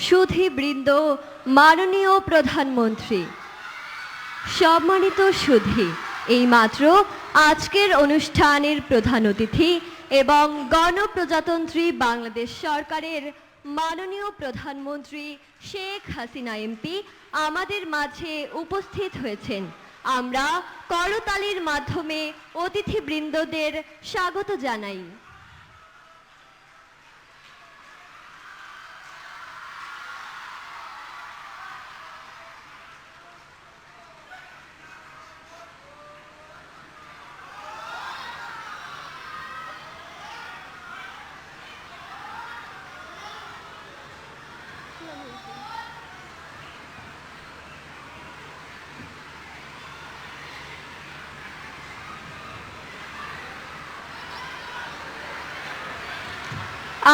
সুধীবৃন্দ, মাননীয় প্রধানমন্ত্রী, সম্মানিত সুধী, এইমাত্র আজকের অনুষ্ঠানের প্রধান অতিথি এবং গণপ্রজাতন্ত্রী বাংলাদেশ সরকারের মাননীয় প্রধানমন্ত্রী শেখ হাসিনা এমপি আমাদের মাঝে উপস্থিত হয়েছেন। আমরা করতালির মাধ্যমে অতিথিবৃন্দদের স্বাগত জানাই।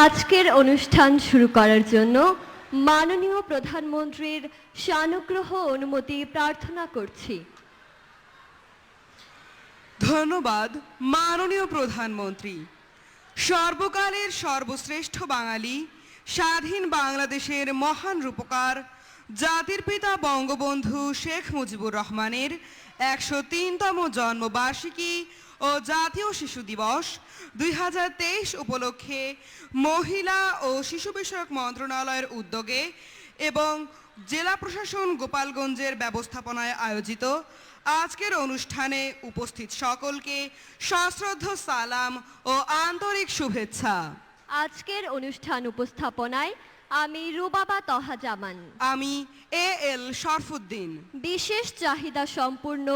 আজকের অনুষ্ঠান শুরু করার জন্য মাননীয় প্রধানমন্ত্রীর সানুগ্রহ অনুমতি প্রার্থনা করছি। ধন্যবাদ মাননীয় প্রধানমন্ত্রী। সর্বকালের সর্বশ্রেষ্ঠ বাঙালি, স্বাধীন বাংলাদেশের মহান রূপকার, জাতির পিতা বঙ্গবন্ধু শেখ মুজিবুর রহমানের ১০৩তম জন্মবার্ষিকী ও জাতীয় শিশু দিবস ২০২৩ উপলক্ষে মহিলা ও শিশু বিষয়ক মন্ত্রণালয়ের উদ্যোগে এবং জেলা প্রশাসন গোপালগঞ্জের ব্যবস্থাপনায় আয়োজিত আজকের অনুষ্ঠানে উপস্থিত সকলকে সশ্রদ্ধ সালাম ও আন্তরিক শুভেচ্ছা। আজকের অনুষ্ঠান উপস্থাপনায় আমি রুবাবা তহা জামান, আমি এল শরফুদ্দিন। বিশেষ চাহিদা সম্পূর্ণ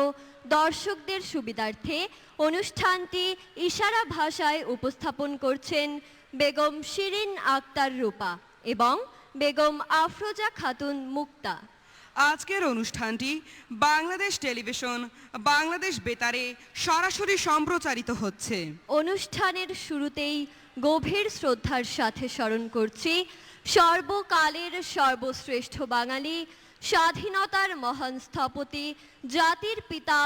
দর্শকদের সুবিধার্থে অনুষ্ঠানটি ইশারা ভাষায় উপস্থাপন করছেন বেগম শিরিন আক্তার রূপা এবং বেগম আফরোজা খাতুন মুক্তা। আজকের অনুষ্ঠানটি বাংলাদেশ টেলিভিশন, বাংলাদেশ বেতারে সরাসরি সম্প্রচারিত হচ্ছে। অনুষ্ঠানের শুরুতেই গভীর শ্রদ্ধার সাথে স্মরণ করছি সর্বকালের সর্বশ্রেষ্ঠ বাঙালি, স্বাধীনতার মহান স্থপতি, জাতির পিতা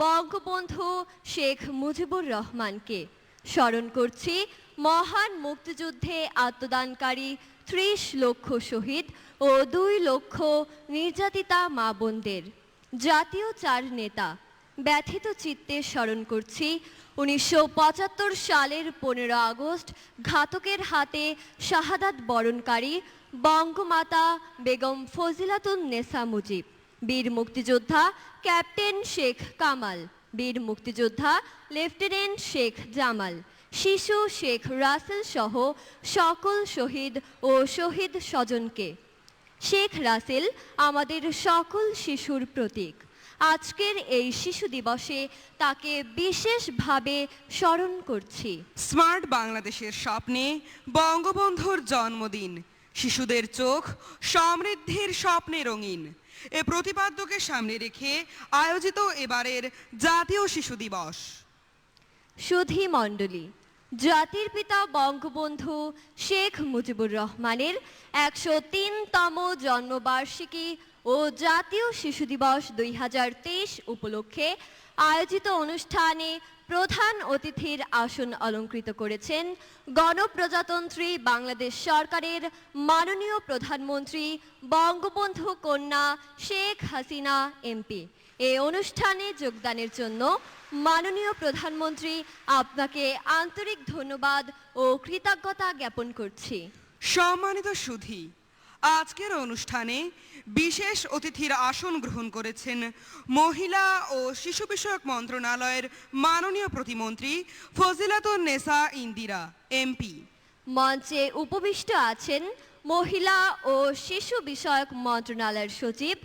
বঙ্গবন্ধু শেখ মুজিবুর রহমানকে। স্মরণ করছি মহান মুক্তিযুদ্ধে আত্মদানকারী ৩০ লক্ষ শহীদ ও ২ লক্ষ নির্যাতিতা মা বোনদের। জাতীয় ৪ নেতা, ব্যথিত চিত্তে স্মরণ করছি ১৯৭৫ সালের ১৫ আগস্ট ঘাতকের হাতে শাহাদাত বরণকারী বঙ্গমাতা বেগম ফজিলাতুন নেসা মুজিব, বীর মুক্তিযোদ্ধা ক্যাপ্টেন শেখ কামাল, বীর মুক্তিযোদ্ধা লেফটেন্যান্ট শেখ জামাল, শিশু শেখ রাসেল সহ সকল শহীদ ও শহীদ স্বজনকে। শেখ রাসেল আমাদের সকল শিশুর প্রতীক। আজকের এই শিশু দিবসে তাকে বিশেষভাবে স্মরণ করছি। স্মার্ট বাংলাদেশের স্বপ্নে বঙ্গবন্ধুর জন্মদিন, শিশুদের চোখ সমৃদ্ধির স্বপ্নে রঙিন, এ প্রতিপাদ্যকে সামনে রেখে আয়োজিত এবারের জাতীয় শিশু দিবস। সুধী মণ্ডলী, জাতির পিতা বঙ্গবন্ধু শেখ মুজিবুর রহমানের ১০৩তম জন্মবার্ষিকী ও জাতীয় শিশু দিবস ২০২৩ উপলক্ষে আয়োজিত অনুষ্ঠানে প্রধান অতিথির আসন অলঙ্কৃত করেছেন গণপ্রজাতন্ত্রী বাংলাদেশ সরকারের মাননীয় প্রধানমন্ত্রী বঙ্গবন্ধু কন্যা শেখ হাসিনা এমপি। এই অনুষ্ঠানে যোগদানের জন্য মাননীয় প্রধানমন্ত্রী আপনাকে আন্তরিক ধন্যবাদ ও কৃতজ্ঞতা জ্ঞাপন করছি। সম্মানিত সুধী, আজকের অনুষ্ঠানে বিশেষ অতিথির আসন গ্রহণ করেছেন মহিলা ও শিশু বিষয়ক মন্ত্রণালয়ের মাননীয় প্রতিমন্ত্রী ফজিলাতুন নেসা ইন্দিরা এমপি। মঞ্চে উপবিষ্ট আছেন মহিলা ও শিশু বিষয়ক মন্ত্রণালয়ের সচিব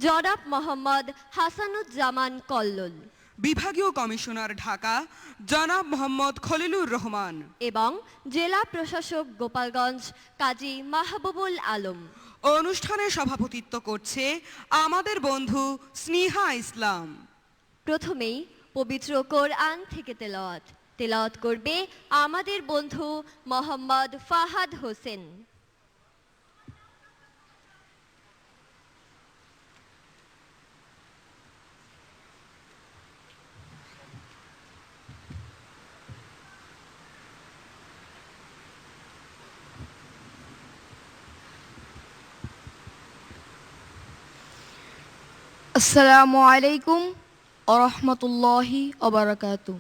জনাব মোহাম্মদ হাসানুজ্জামান কল্লোল, বিভাগীয় কমিশনার ঢাকা জনাব মোহাম্মদ খলিলুর রহমান এবং জেলা প্রশাসক গোপালগঞ্জ কাজী মাহবুবুল আলম। অনুষ্ঠানে সভাপতিত্ব করছে আমাদের বন্ধু স্নেহা ইসলাম। প্রথমেই পবিত্র কোরআন থেকে তেলাওয়াত করবে আমাদের বন্ধু মোহাম্মদ ফাহাদ হোসেন। আসসালামু আলাইকুম ওরহমতুল্লাহি ওবারাকাতু।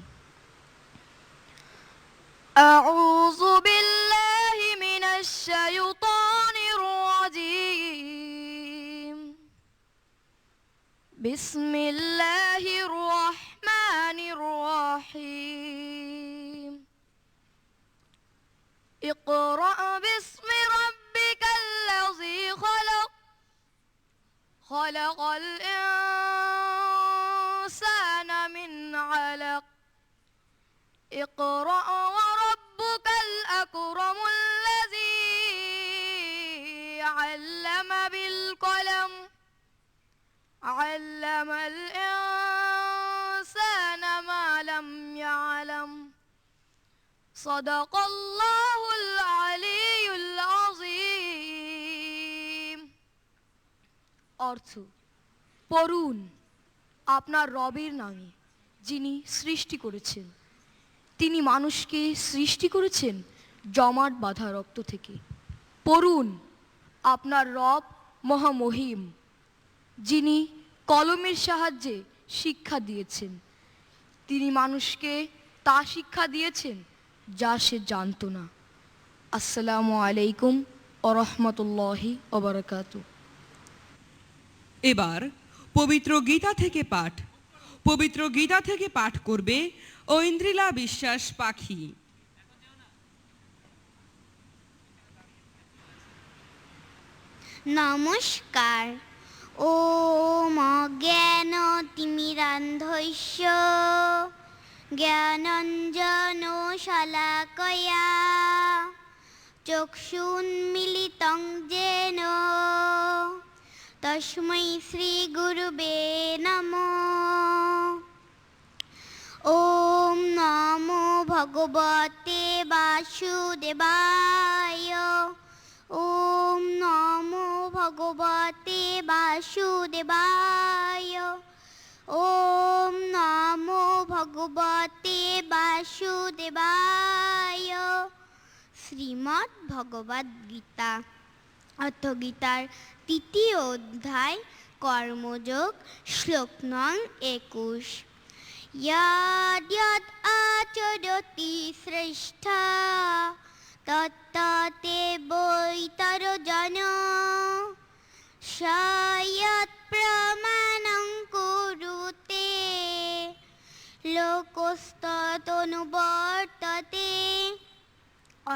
আউযু বিল্লাহি মিনাশ শাইতানির রাজীম। বিসমিল্লাহির রহমানির রহিম। ইকরা বিসমি রাব্বিকাল্লাযী খলাক خلق الإنسان من علق اقرأ وربك الأكرم الذي علم بالقلم علم الإنسان ما لم يعلم صدق الله العلي العظيم। অর্থ: পড়ুন আপনার রবের নামে যিনি সৃষ্টি করেছেন। তিনি মানুষকে সৃষ্টি করেছেন জমাট বাঁধা রক্ত থেকে। পড়ুন আপনার রব মহামহিম, যিনি কলমের সাহায্যে শিক্ষা দিয়েছেন। তিনি মানুষকে তা শিক্ষা দিয়েছেন যা সে জানত না। আসসালামু আলাইকুম ওরহমতুল্লাহি ওবারাকাতু। এবার পবিত্র গীতা থেকে পাঠ। পবিত্র গীতা থেকে পাঠ করবে ঐন্দ্রিলা বিশ্বাস পাখি। নমস্কার। ওম অজ্ঞানতিমিরান্ধস্য জ্ঞানাঞ্জন শলাকয়া চক্ষুন্মিলিतं যেন তস্मै শ্রীগুরুবে নমঃ। ওম নমো ভগবতে বাসুদেবায়। ওম নমো ভগবতে বাসুদেবায়। ওম নমো ভগবতে বাসুদেবায়। শ্রীমদ্ ভগবদ গীতা অর্থ গীতার তৃতীয় অধ্যায় কর্মযোগ, শ্লোক নং 21। यद् यद् आचरति श्रेष्ठा तत्तदेवैतरो जनो स यत् प्रमाणं कुरुते লোকস্তদনুবর্ততে।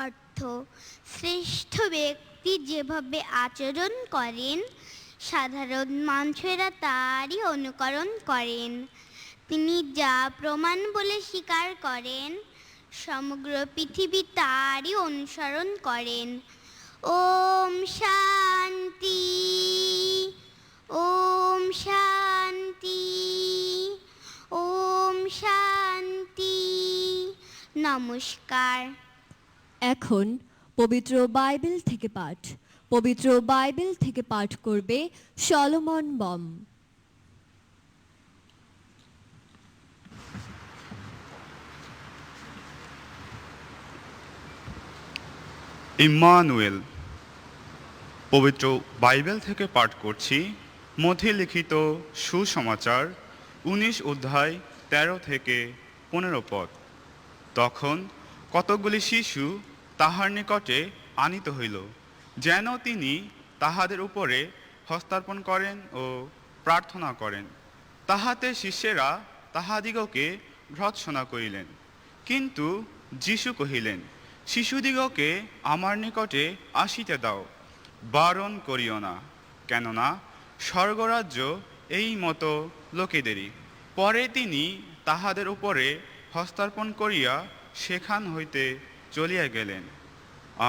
অর্থ: শ্রেষ্ঠ ব্যক্তি যেভাবে আচরণ করেন সাধারণ মানুষেরা তারই অনুকরণ করেন। তিনি যা প্রমাণ বলে স্বীকার করেন সমগ্র পৃথিবী তারই অনুসরণ করেন। ওম শান্তি, ওম শান্তি, ওম শান্তি। নমস্কার। এখন পবিত্র বাইবেল থেকে পাঠ। পবিত্র বাইবেল থেকে পাঠ করবে সলোমন বম। ইম্মানুয়েল। পবিত্র বাইবেল থেকে পাঠ করছি মথি লিখিত সুসমাচার 19 অধ্যায় 13 থেকে 15 পদ। তখন কতকগুলি শিশু তাহার নিকটে আনিত হইল, যেন তিনি তাহাদের উপরে হস্তার্পণ করেন ও প্রার্থনা করেন। তাহাতে শিষ্যেরা তাহাদিগকে ভর্ৎসনা করিলেন। কিন্তু যীশু কহিলেন, শিশুদিগকে আমার নিকটে আসিতে দাও, বারণ করিও না, কেননা স্বর্গরাজ্য এই মতো লোকেদেরই। পরে তিনি তাহাদের উপরে হস্তার্পণ করিয়া সেখান হইতে চলিয়া গেলেন।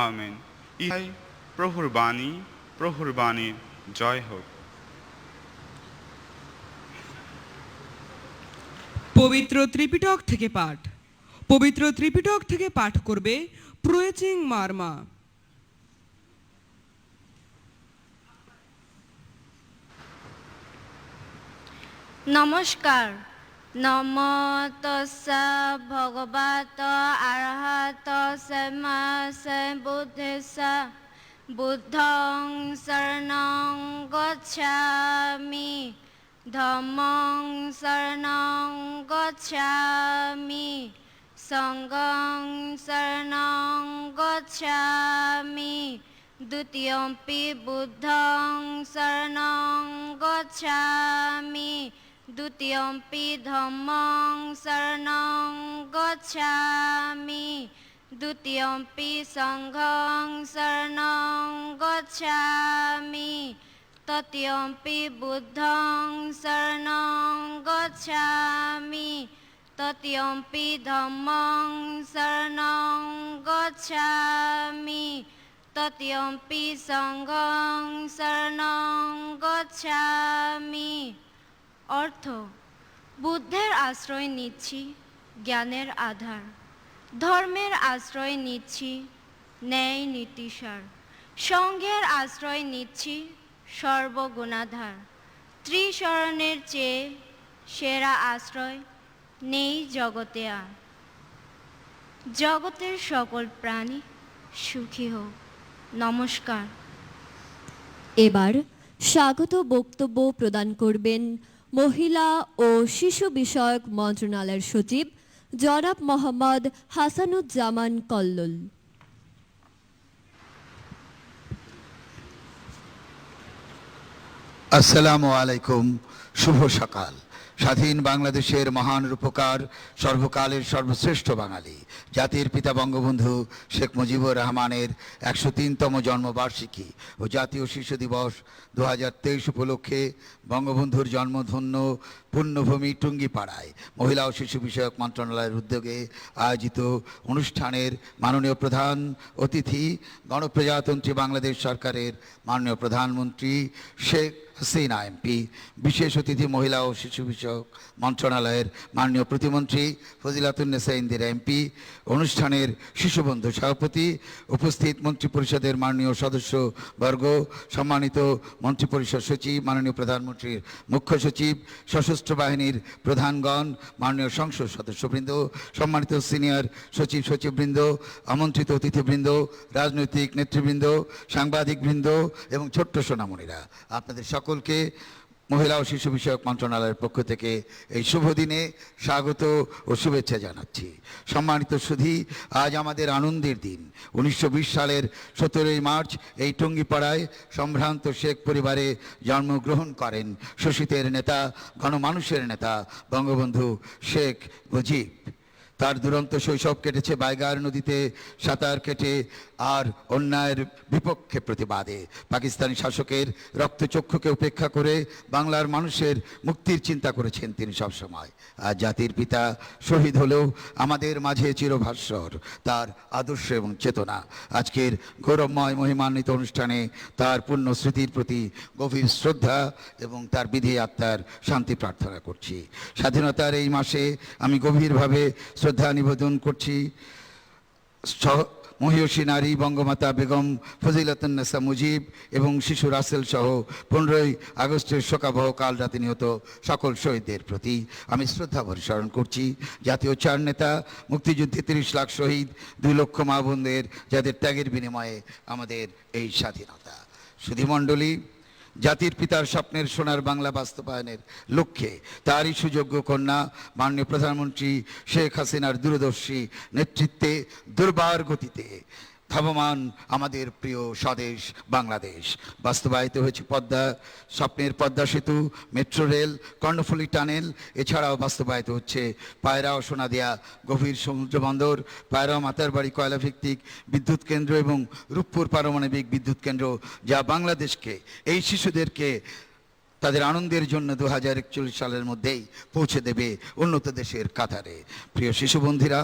আমেন। ইহাই প্রভুর বাণী। প্রভুর বাণীর জয় হোক। পবিত্র ত্রিপিটক থেকে পাঠ। পবিত্র ত্রিপিটক থেকে পাঠ করবে প্রয়েচিং মার্মা। নমস্কার। নমো তস্যা ভগবত আরহত সম্মা সম্বুদ্ধস্যা বুদ্ধং শরণং গচ্ছামি Dhammang saranang gacchami Sanghang saranang gacchami Dutiyampi buddhang saranang gacchami Dutiyampi dhammang saranang gacchami Dutiyampi sanghang saranang gacchami Tatiyampi buddhang saranang gacchami Tatiyampi dhammang saranang gacchami Tatiyampi sanghang saranang gacchami অর্থ বুদ্ধের আশ্রয় নিচ্ছি জ্ঞানের আধার ধর্মের আশ্রয় নিচ্ছি ন্যায় নীতিসার সঙ্ঘের আশ্রয় নিচ্ছি সর্বগুণাধার ত্রিশরণের চেয়ে সেরা আশ্রয় নেই জগতে আর জগতের সকল প্রাণী সুখী হোক নমস্কার এবার স্বাগত বক্তব্য প্রদান করবেন মহিলা ও শিশু বিষয়ক মন্ত্রণালয়ের সচিব জনাব মোহাম্মদ হাসানুজ্জামান কল্লোল। আসসালামু আলাইকুম, শুভ সকাল। স্বাধীন বাংলাদেশের মহান রূপকার, সর্বকালের সর্বশ্রেষ্ঠ বাঙালি, জাতির পিতা বঙ্গবন্ধু শেখ মুজিবুর রহমানের 103তম জন্মবার্ষিকী ও জাতীয় শিশু দিবস 2023 উপলক্ষে বঙ্গবন্ধুর জন্মধন্য পুণ্যভূমি টুঙ্গিপাড়ায় মহিলা ও শিশু বিষয়ক মন্ত্রণালয়ের উদ্যোগে আয়োজিত অনুষ্ঠানের মাননীয় প্রধান অতিথি গণপ্রজাতন্ত্রী বাংলাদেশ সরকারের মাননীয় প্রধানমন্ত্রী শেখ হাসিনা এমপি, বিশেষ অতিথি মহিলা ও শিশু বিষয়ক মন্ত্রণালয়ের মাননীয় প্রতিমন্ত্রী ফজিলাতুন্নেসা ইন্দিরা এমপি, অনুষ্ঠানের শিশুবন্ধু সভাপতি, উপস্থিত মন্ত্রিপরিষদের মাননীয় সদস্যবর্গ, সম্মানিত মন্ত্রিপরিষদ সচিব, মাননীয় প্রধানমন্ত্রীর মুখ্য সচিব, সশস্ত্র বাহিনীর প্রধানগণ, মাননীয় সংসদ সদস্যবৃন্দ, সম্মানিত সিনিয়র সচিব সচিববৃন্দ, আমন্ত্রিত অতিথিবৃন্দ, রাজনৈতিক নেতৃবৃন্দ, সাংবাদিকবৃন্দ এবং ছোট্ট সোনামণিরা, আপনাদের সকলকে মহিলা ও শিশু বিষয়ক মন্ত্রণালয়ের পক্ষ থেকে এই শুভ দিনে স্বাগত ও শুভেচ্ছা জানাচ্ছি। সম্মানিত সুধী, আজ আমাদের আনন্দের দিন। 1920 সালের 17 মার্চ এই টুঙ্গিপাড়ায় সম্ভ্রান্ত শেখ পরিবারে জন্মগ্রহণ করেন শোষিতের নেতা, গণমানুষের নেতা বঙ্গবন্ধু শেখ মুজিব। তার দুরন্ত শৈশব কেটেছে বাইগার নদীতে সাঁতার কেটে আর অন্যায়ের বিপক্ষে প্রতিবাদে। পাকিস্তানি শাসকের রক্তচক্ষুকে উপেক্ষা করে বাংলার মানুষের মুক্তির চিন্তা করেছেন তিনি সবসময়। আর জাতির পিতা শহীদ হলেও আমাদের মাঝে চিরভাস্বর তার আদর্শ এবং চেতনা। আজকের গৌরবময় মহিমান্বিত অনুষ্ঠানে তার পুণ্য স্মৃতির প্রতি গভীর শ্রদ্ধা এবং তার বিধি আত্মার শান্তি প্রার্থনা করছি। স্বাধীনতার এই মাসে আমি গভীরভাবে শ্রদ্ধা নিবেদন করছি মহিয়সী নারী বঙ্গমাতা বেগম ফজিলাতুন্নেসা মুজিব এবং শিশু রাসেল সহ 15ই আগস্টের শোকাবহ কাল রাতে নিহত সকল শহীদদের প্রতি আমি শ্রদ্ধা স্মরণ করছি। জাতীয় চার নেতা, মুক্তিযুদ্ধে 30 লাখ শহীদ, 2 লক্ষ মা বোনদের যাদের ত্যাগের বিনিময়ে আমাদের এই স্বাধীনতা। সুধীমণ্ডলী, জাতির পিতার স্বপ্নের সোনার বাংলা বাস্তবায়নের লক্ষ্যে তারই সুযোগ্য কন্যা মাননীয় প্রধানমন্ত্রী শেখ হাসিনার দূরদর্শী নেতৃত্বে দুর্বার গতিতে ধাবমান আমাদের প্রিয় স্বদেশ বাংলাদেশ বাস্তবায়িত হয়েছে স্বপ্নের পদ্মা সেতু, মেট্রো রেল, কর্ণফুলী টানেল। এছাড়াও বাস্তবায়িত হচ্ছে পায়রা ও সোনাদিয়া গভীর সমুদ্র বন্দর, পায়রা মাতারবাড়ি কয়লা ভিত্তিক বিদ্যুৎ কেন্দ্র এবং রূপপুর পারমাণবিক বিদ্যুৎ কেন্দ্র, যা বাংলাদেশকে, এই শিশুদেরকে তাদের আনন্দের জন্য 2041 সালের মধ্যেই পৌঁছে দেবে উন্নত দেশের কাতারে। প্রিয় শিশু বন্ধুরা,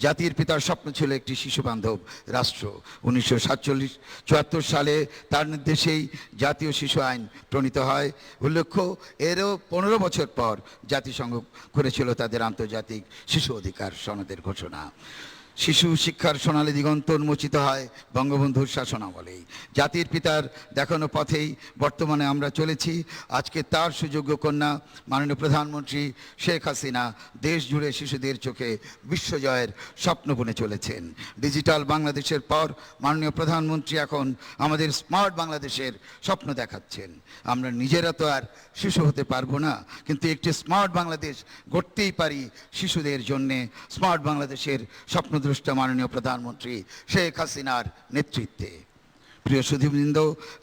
জাতির পিতার স্বপ্ন ছিল একটি শিশু বান্ধব রাষ্ট্র। 1974 সালে তার নির্দেশেই জাতীয় শিশু আইন প্রণীত হয়। উল্লেখ্য, এরও 15 বছর পর জাতিসংঘ করেছিল তাদের আন্তর্জাতিক শিশু অধিকার সনদের ঘোষণা। শিশু শিক্ষার সোনালী দিগন্ত উন্মোচিত হয় বঙ্গবন্ধুর শাসনামলেই। জাতির পিতার দেখানো পথেই বর্তমানে আমরা চলেছি। আজকে তার সুযোগ্য কন্যা মাননীয় প্রধানমন্ত্রী শেখ হাসিনা দেশ জুড়ে শিশুদের চোখে বিশ্বজয়ের স্বপ্ন বুনে চলেছেন। ডিজিটাল বাংলাদেশের পর মাননীয় প্রধানমন্ত্রী এখন আমাদের স্মার্ট বাংলাদেশের স্বপ্ন দেখাচ্ছেন। আমরা নিজেরা তো আর শিশু হতে পারবো না, কিন্তু একটি স্মার্ট বাংলাদেশ গড়তেই পারি শিশুদের জন্যে। স্মার্ট বাংলাদেশের স্বপ্নদ্রষ্টা মাননীয় প্রধানমন্ত্রী শেখ হাসিনার নেতৃত্বে। প্রিয় সুধীবৃন্দ,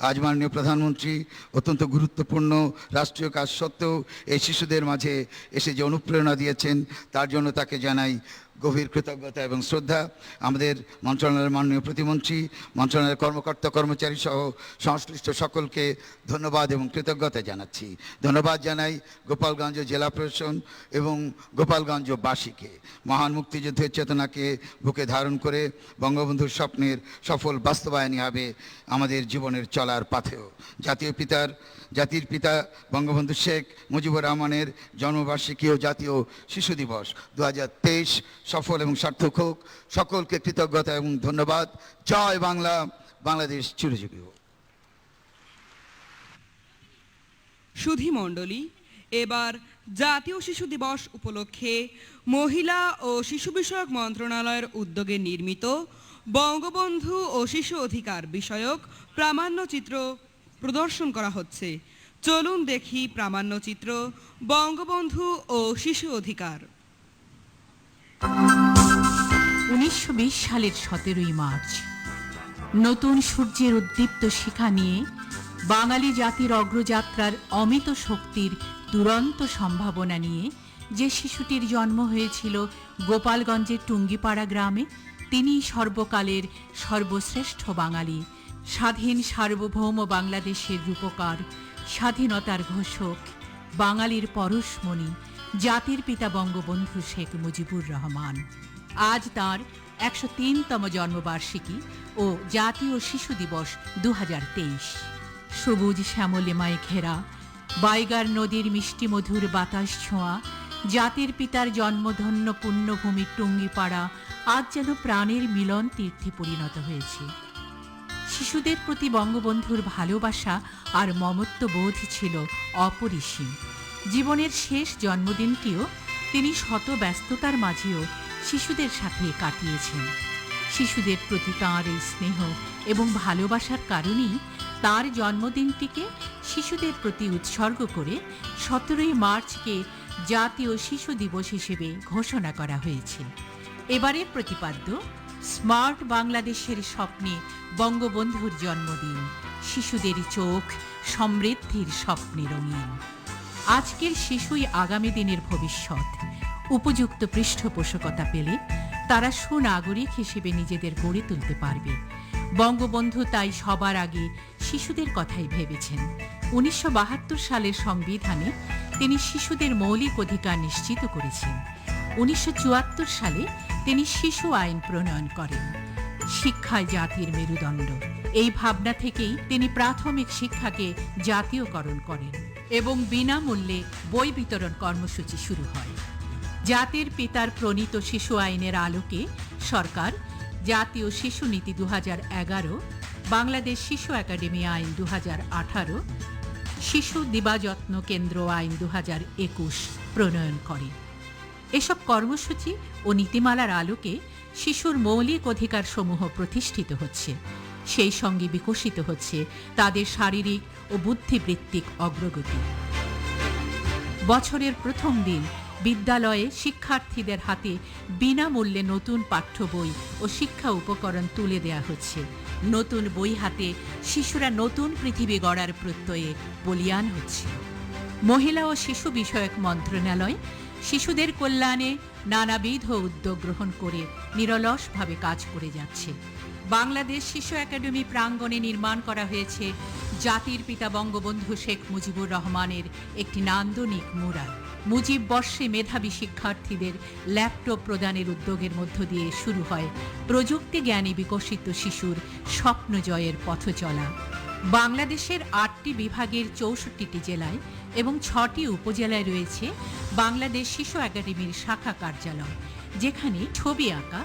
আজ মাননীয় প্রধানমন্ত্রী অত্যন্ত গুরুত্বপূর্ণ রাষ্ট্রীয় কাজ সত্ত্বেও এই শিশুদের মাঝে এসে যে অনুপ্রেরণা দিয়েছেন তার জন্য তাকে জানাই গভীর কৃতজ্ঞতা এবং শ্রদ্ধা। আমাদের মন্ত্রণালয়ের মাননীয় প্রতিমন্ত্রী, মন্ত্রণালয়ের কর্মকর্তা কর্মচারী সহ সংশ্লিষ্ট সকলকে ধন্যবাদ এবং কৃতজ্ঞতা জানাচ্ছি। ধন্যবাদ জানাই গোপালগঞ্জ জেলা প্রশাসন এবং গোপালগঞ্জবাসীকে। মহান মুক্তিযুদ্ধের চেতনাকে বুকে ধারণ করে বঙ্গবন্ধুর স্বপ্নের সফল বাস্তবায়নই হবে আমাদের জীবনের চলার পথেও। জাতির পিতা বঙ্গবন্ধু শেখ মুজিবুর রহমানের জন্মবার্ষিকী ও জাতীয় শিশু দিবস 2023 সফল এবং সার্থক হোক। সকলকে কৃতজ্ঞতা এবং ধন্যবাদ। জয় বাংলা, বাংলাদেশ চিরজীবী হোক। সুধী মণ্ডলী, এবার জাতীয় শিশু দিবস উপলক্ষে মহিলা ও শিশু বিষয়ক মন্ত্রণালয়ের উদ্যোগে নির্মিত বঙ্গবন্ধু ও শিশু অধিকার বিষয়ক প্রামাণ্যচিত্র প্রদর্শন করা হচ্ছে। চলুন দেখি প্রামাণ্যচিত্র বঙ্গবন্ধু ও শিশু অধিকার। 1920 সালের 17ই মার্চ নতুন সূর্যের উদ্দীপ্ত শিখা নিয়ে বাঙালি জাতির অগ্রযাত্রার অমিত শক্তির দুরন্ত সম্ভাবনা নিয়ে যে শিশুটির জন্ম হয়েছিল গোপালগঞ্জের টুঙ্গিপাড়া গ্রামে, তিনি সর্বকালের সর্বশ্রেষ্ঠ বাঙালি, স্বাধীন সার্বভৌম বাংলাদেশের রূপকার, স্বাধীনতার ঘোষক, বাঙালির পরশমণি, জাতির পিতা বঙ্গবন্ধু শেখ মুজিবুর রহমান। আজ তার 103তম জন্মবার্ষিকী ও জাতীয় শিশু দিবস 2023। সবুজ শ্যামলিমায় ঘেরা বাইগার নদীর মিষ্টি মধুর বাতাস ছোঁয়া জাতির পিতার জন্মধন্য পুণ্যভূমির টুঙ্গিপাড়া আজ যেন প্রাণের মিলন তীর্থে পরিণত হয়েছে। শিশুদের প্রতি বঙ্গবন্ধুর ভালোবাসা আর মমত্ববোধ ছিল অপরিসীম। জীবনের শেষ জন্মদিনটিও তিনি শত ব্যস্ততার মাঝেও শিশুদের সাথে কাটিয়েছেন। শিশুদের প্রতি তাঁর এই স্নেহ এবং ভালোবাসার কারণেই তার জন্মদিনটিকে শিশুদের প্রতি উৎসর্গ করে 17ই মার্চকে জাতীয় শিশু দিবস হিসেবে ঘোষণা করা হয়েছে। এবারের প্রতিপাদ্য স্মার্ট বাংলাদেশের স্বপ্নে বঙ্গবন্ধুর জন্মদিন, শিশুদের চোখ সমৃদ্ধির স্বপ্নে রঙিন। আজকের শিশুই আগামী দিনের ভবিষ্যৎ। উপযুক্ত পৃষ্ঠপোষকতা পেলে তারা সুনাগরিক হিসেবে নিজেদের গড়ে তুলতে পারবে। বঙ্গবন্ধু তাই সবার আগে শিশুদের কথাই ভেবেছেন। 1972 সালের সংবিধানে তিনি শিশুদের মৌলিক অধিকার নিশ্চিত করেছেন। 1974 সালে তিনি শিশু আইন প্রণয়ন করেন। শিক্ষায় জাতির মেরুদণ্ড, এই ভাবনা থেকেই তিনি প্রাথমিক শিক্ষাকে জাতীয়করণ করেন এবং বিনামূল্যে বই বিতরণ কর্মসূচি শুরু হয়। জাতির পিতার প্রণীত শিশু আইনের আলোকে সরকার জাতীয় শিশু নীতি 2011, বাংলাদেশ শিশু একাডেমি আইন 2018, শিশু দিবাযত্ন কেন্দ্র আইন 2021 প্রণয়ন করে। এসব কর্মসূচি ও নীতিমালার আলোকে শিশুর মৌলিক অধিকার সমূহ প্রতিষ্ঠিত হচ্ছে, সেই সঙ্গে বিকশিত হচ্ছে তাদের শারীরিক ও বুদ্ধিবৃত্তিক অগ্রগতি। বছরের প্রথম দিন বিদ্যালয়ে শিক্ষার্থীদের হাতে বিনামূল্যে নতুন পাঠ্য বই ও শিক্ষা উপকরণ তুলে দেয়া হচ্ছে। নতুন বই হাতে শিশুরা নতুন পৃথিবী গড়ার প্রত্যয়ে বলীয়ান হচ্ছে। মহিলা ও শিশু বিষয়ক মন্ত্রণালয় শিশুদের কল্যাণে নানাবিধ উদ্যোগ গ্রহণ করে নিরলসভাবে কাজ করে যাচ্ছে। বাংলাদেশ শিশু একাডেমি প্রাঙ্গণে নির্মাণ করা হয়েছে জাতির পিতা বঙ্গবন্ধু শেখ মুজিবুর রহমানের একটি নান্দনিক মুরাল। মুজিব বর্ষে মেধাবী শিক্ষার্থীদের ল্যাপটপ প্রদানের উদ্যোগের মধ্য দিয়ে শুরু হয় প্রযুক্তি জ্ঞানে বিকশিত শিশুর স্বপ্ন জয়ের পথ চলা। বাংলাদেশের 8টি বিভাগের 64টি জেলায় এবং 6টি উপজেলায় রয়েছে বাংলাদেশ শিশু একাডেমির শাখা কার্যালয়, যেখানে ছবি আঁকা,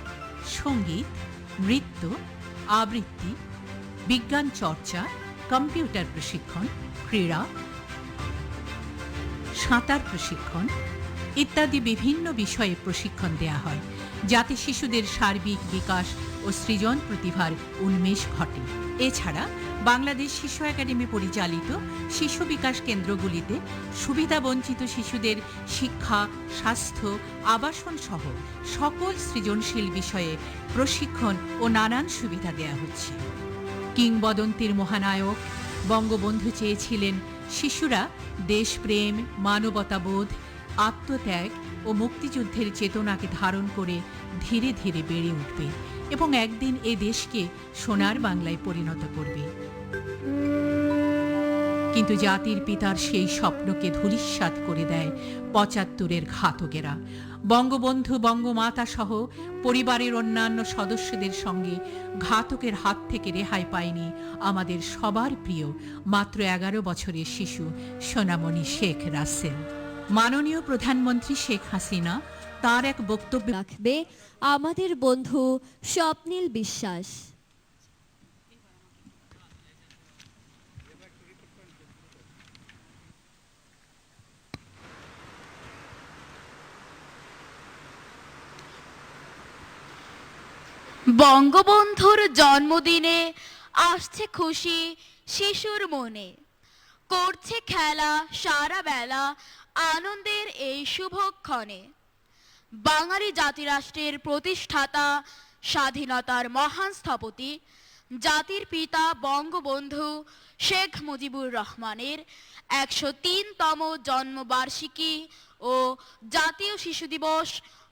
সঙ্গীত, নৃত্য, আবৃত্তি, বিজ্ঞান চর্চা, কম্পিউটার প্রশিক্ষণ, ক্রীড়া, সাঁতার প্রশিক্ষণ ইত্যাদি বিভিন্ন বিষয়ে প্রশিক্ষণ দেয়া হয়, যাতে শিশুদের সার্বিক বিকাশ ও সৃজন প্রতিভার উন্মেষ ঘটে। এছাড়া বাংলাদেশ শিশু একাডেমি পরিচালিত শিশু বিকাশ কেন্দ্রগুলিতে সুবিধাবঞ্চিত শিশুদের শিক্ষা, স্বাস্থ্য, আবাসন সহ সকল সৃজনশীল বিষয়ে প্রশিক্ষণ ও নানান সুবিধা দেয়া হচ্ছে। কিংবদন্তির মহানায়ক বঙ্গবন্ধু চেয়েছিলেন শিশুরা দেশপ্রেম, মানবতাবোধ, আত্মত্যাগ ও মুক্তিযুদ্ধের চেতনাকে ধারণ করে ধীরে ধীরে বেড়ে উঠবে এবং একদিন এ দেশকে সোনার বাংলায় পরিণত করবে। কিন্তু জাতির পিতার সেই স্বপ্নকে ধূলিসাৎ করে দেয় ৭৫-এর ঘাতকেরা। বঙ্গবন্ধু, বঙ্গমাতা সহ পরিবারের অন্যান্য সদস্যদের সঙ্গে ঘাতকের হাত থেকে রেহাই পায়নি আমাদের সবার প্রিয় মাত্র ১১ বছরের শিশু সোনামণি শেখ রাসেল। মাননীয় প্রধানমন্ত্রী শেখ হাসিনা তার এক বক্তব্যে রাখবে আমাদের বন্ধু স্বপ্নীল বিশ্বাস। বঙ্গবন্ধুর জন্মদিনে আসছে খুশি শিশুর মনে, করছে খেলা সারা বেলা আনন্দের এই শুভক্ষণে। বাঙালি জাতিরাষ্ট্রের প্রতিষ্ঠাতা, স্বাধীনতার মহান স্থপতি, জাতির পিতা বঙ্গবন্ধু শেখ মুজিবুর রহমানের ১০৩তম জন্মবার্ষিকী ও জাতীয় শিশু দিবস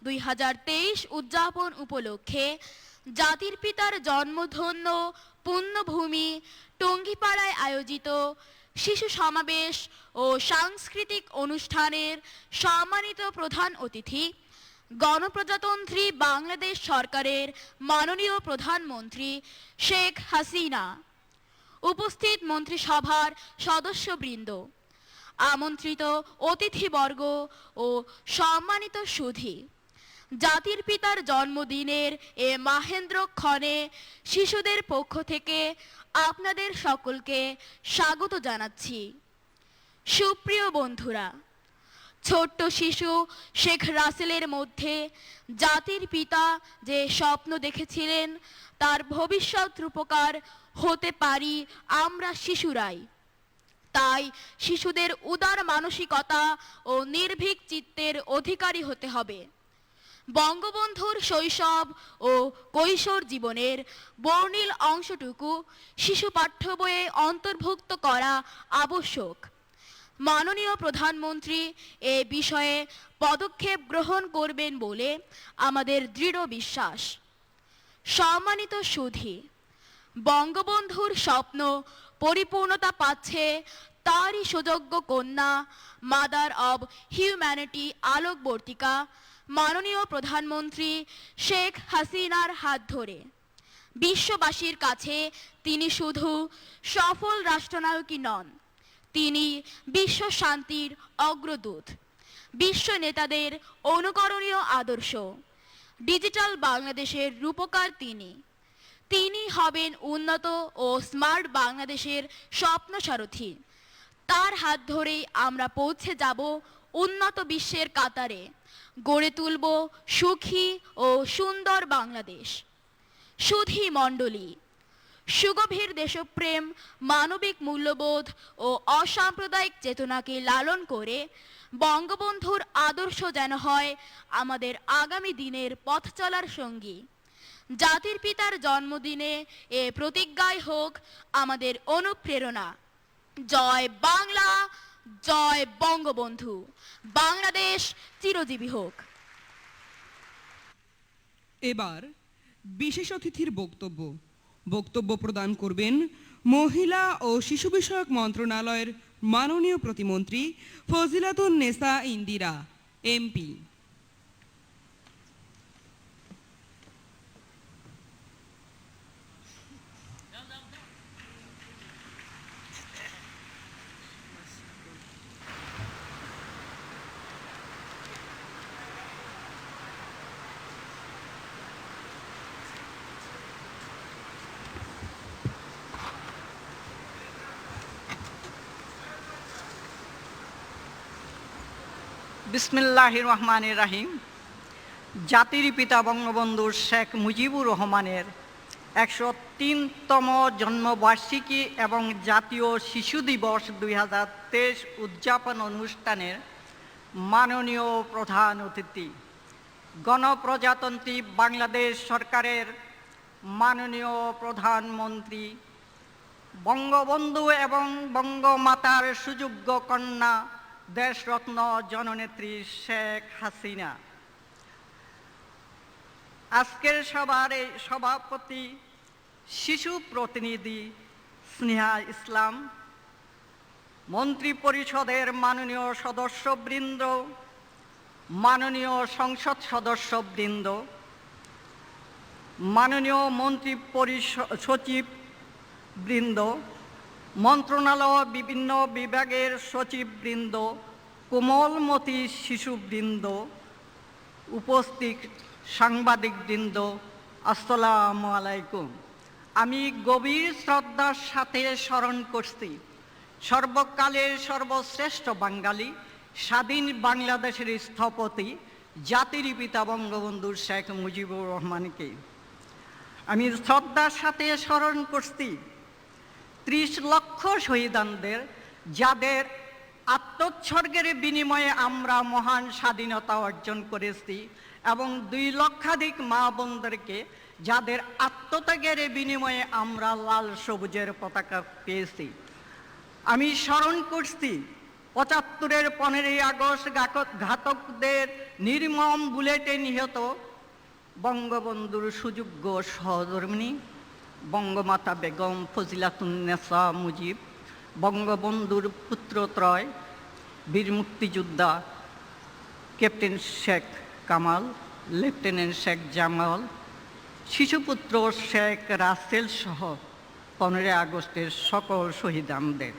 ২০২৩ উদযাপন উপলক্ষে জাতির পিতার জন্মধন্য পুণ্যভূমি টঙ্গীপাড়ায় আয়োজিত শিশু সমাবেশ ও সাংস্কৃতিক অনুষ্ঠানের সম্মানিত প্রধান অতিথি গণপ্রজাতন্ত্রী বাংলাদেশ সরকারের মাননীয় প্রধানমন্ত্রী শেখ হাসিনা, উপস্থিত মন্ত্রিসভার সদস্যবৃন্দ, আমন্ত্রিত অতিথিবর্গ ও সম্মানিত সুধী, জাতির পিতার জন্মদিনের এ মাহেন্দ্রক্ষণে শিশুদের পক্ষ থেকে আপনাদের সকলকে স্বাগত জানাচ্ছি। সুপ্রিয় বন্ধুরা, ছোট্ট শিশু শেখ রাসেলের মধ্যে জাতির পিতা যে স্বপ্ন দেখেছিলেন তার ভবিষ্যৎ রূপকার হতে পারি আমরা শিশুরাই। তাই শিশুদের উদার মানসিকতা ও নির্ভীক চিত্তের অধিকারী হতে হবে। বঙ্গবন্ধুর শৈশব ও কৈশোর জীবনের বর্ণিল অংশটুকু শিশু পাঠ্য বইয়ে অন্তর্ভুক্ত করা আবশ্যক। মাননীয় প্রধানমন্ত্রী এ বিষয়ে পদক্ষেপ গ্রহণ করবেন বলে আমাদের দৃঢ় বিশ্বাস। সম্মানিত সুধী, বঙ্গবন্ধুর স্বপ্ন পরিপূর্ণতা পাচ্ছে তারই সুযোগ্য কন্যা, মাদার অব হিউম্যানিটি আলোকবর্তিকা মাননীয় প্রধানমন্ত্রী শেখ হাসিনার হাত ধরে। বিশ্ববাসীর কাছে তিনি শুধু সফল রাষ্ট্রনায়কই নন, তিনি বিশ্ব শান্তির অগ্রদূত, বিশ্ব নেতাদের অনুকরণীয় আদর্শ, ডিজিটাল বাংলাদেশের রূপকার তিনি হবেন উন্নত ও স্মার্ট বাংলাদেশের স্বপ্নসারথী। তার হাত ধরেই আমরা পৌঁছে যাব উন্নত বিশ্বের কাতারে, গড়ে তুলব সুখী ও সুন্দর বাংলাদেশ। সুধী মণ্ডলী, সুগভীর দেশপ্রেম, মানবিক মূল্যবোধ ও অসাম্প্রদায়িক চেতনাকে লালন করে বঙ্গবন্ধুর আদর্শ যেন হয় আমাদের আগামী দিনের পথ চলার সঙ্গী। জাতির পিতার জন্মদিনে এ প্রতিজ্ঞাই হোক আমাদের অনুপ্রেরণা। জয় বাংলা, জয় বঙ্গবন্ধু। বাংলাদেশ চিরজীবী হোক। এবার বিশেষ অতিথির বক্তব্য প্রদান করবেন মহিলা ও শিশু বিষয়ক মন্ত্রণালয়ের মাননীয় প্রতিমন্ত্রী ফজিলাতুন নেসা ইন্দিরা, এমপি। বিসমিল্লাহির রহমানির রহিম। জাতির পিতা বঙ্গবন্ধু শেখ মুজিবুর রহমানের 103তম জন্মবার্ষিকী এবং জাতীয় শিশু দিবস 2023 উদযাপন অনুষ্ঠানের মাননীয় প্রধান অতিথি, গণপ্রজাতন্ত্রী বাংলাদেশ সরকারের মাননীয় প্রধানমন্ত্রী, বঙ্গবন্ধু এবং বঙ্গমাতার সুযোগ্য কন্যা দেশরত্ন জননেত্রী শেখ হাসিনা, আজকের সভার এই সভাপতি শিশু প্রতিনিধি স্নেহা ইসলাম, মন্ত্রী পরিষদের মাননীয় সদস্যবৃন্দ, মাননীয় সংসদ সদস্যবৃন্দ, মাননীয় মন্ত্রী সচিব বৃন্দ, মন্ত্রণালয় বিভিন্ন বিভাগের সচিববৃন্দ, কোমলমতি শিশুবৃন্দ, উপস্থিত সাংবাদিকবৃন্দ, আসসালামু আলাইকুম। আমি গভীর শ্রদ্ধার সাথে স্মরণ করছি সর্বকালের সর্বশ্রেষ্ঠ বাঙালি, স্বাধীন বাংলাদেশের স্থপতি, জাতির পিতা বঙ্গবন্ধু শেখ মুজিবুর রহমানকে। আমি শ্রদ্ধার সাথে স্মরণ করছি 30 লক্ষ শহীদানদের, যাদের আত্মোৎসর্গের বিনিময়ে আমরা মহান স্বাধীনতা অর্জন করেছি, এবং 2 লক্ষাধিক মা বোনদেরকে, যাদের আত্মত্যাগের বিনিময়ে আমরা লাল সবুজের পতাকা পেয়েছি। আমি স্মরণ করছি 75-এর 15ই আগস্ট ঘাতকদের নির্মম বুলেটে নিহত বঙ্গবন্ধুর সুযোগ্য সহধর্মিণী বঙ্গমাতা বেগম ফজিলাতুন্নেসা মুজিব, বঙ্গবন্ধুর পুত্রত্রয় বীর মুক্তিযোদ্ধা ক্যাপ্টেন শেখ কামাল, লেফটেন্যান্ট শেখ জামাল, শিশুপুত্র শেখ রাসেল সহ 15 আগস্টের সকল শহীদানদের।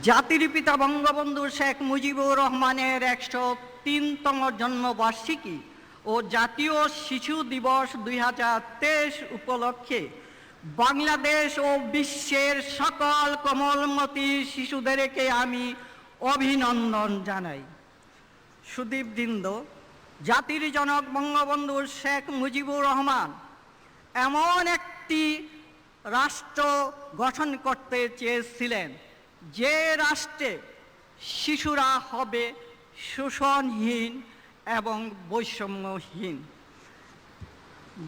জাতির পিতা বঙ্গবন্ধু শেখ মুজিবুর রহমানের 103তম জন্মবার্ষিকী ও জাতীয় শিশু দিবস 2023 উপলক্ষে বাংলাদেশ ও বিশ্বের সকল কোমলমতি শিশুদেরকে আমি অভিনন্দন জানাই। সুধীবৃন্দ, জাতির জনক বঙ্গবন্ধু শেখ মুজিবুর রহমান এমন একটি রাষ্ট্র গঠন করতে চেয়েছিলেন যে রাষ্ট্রে শিশুরা হবে শোষণহীন এবং বৈষম্যহীন।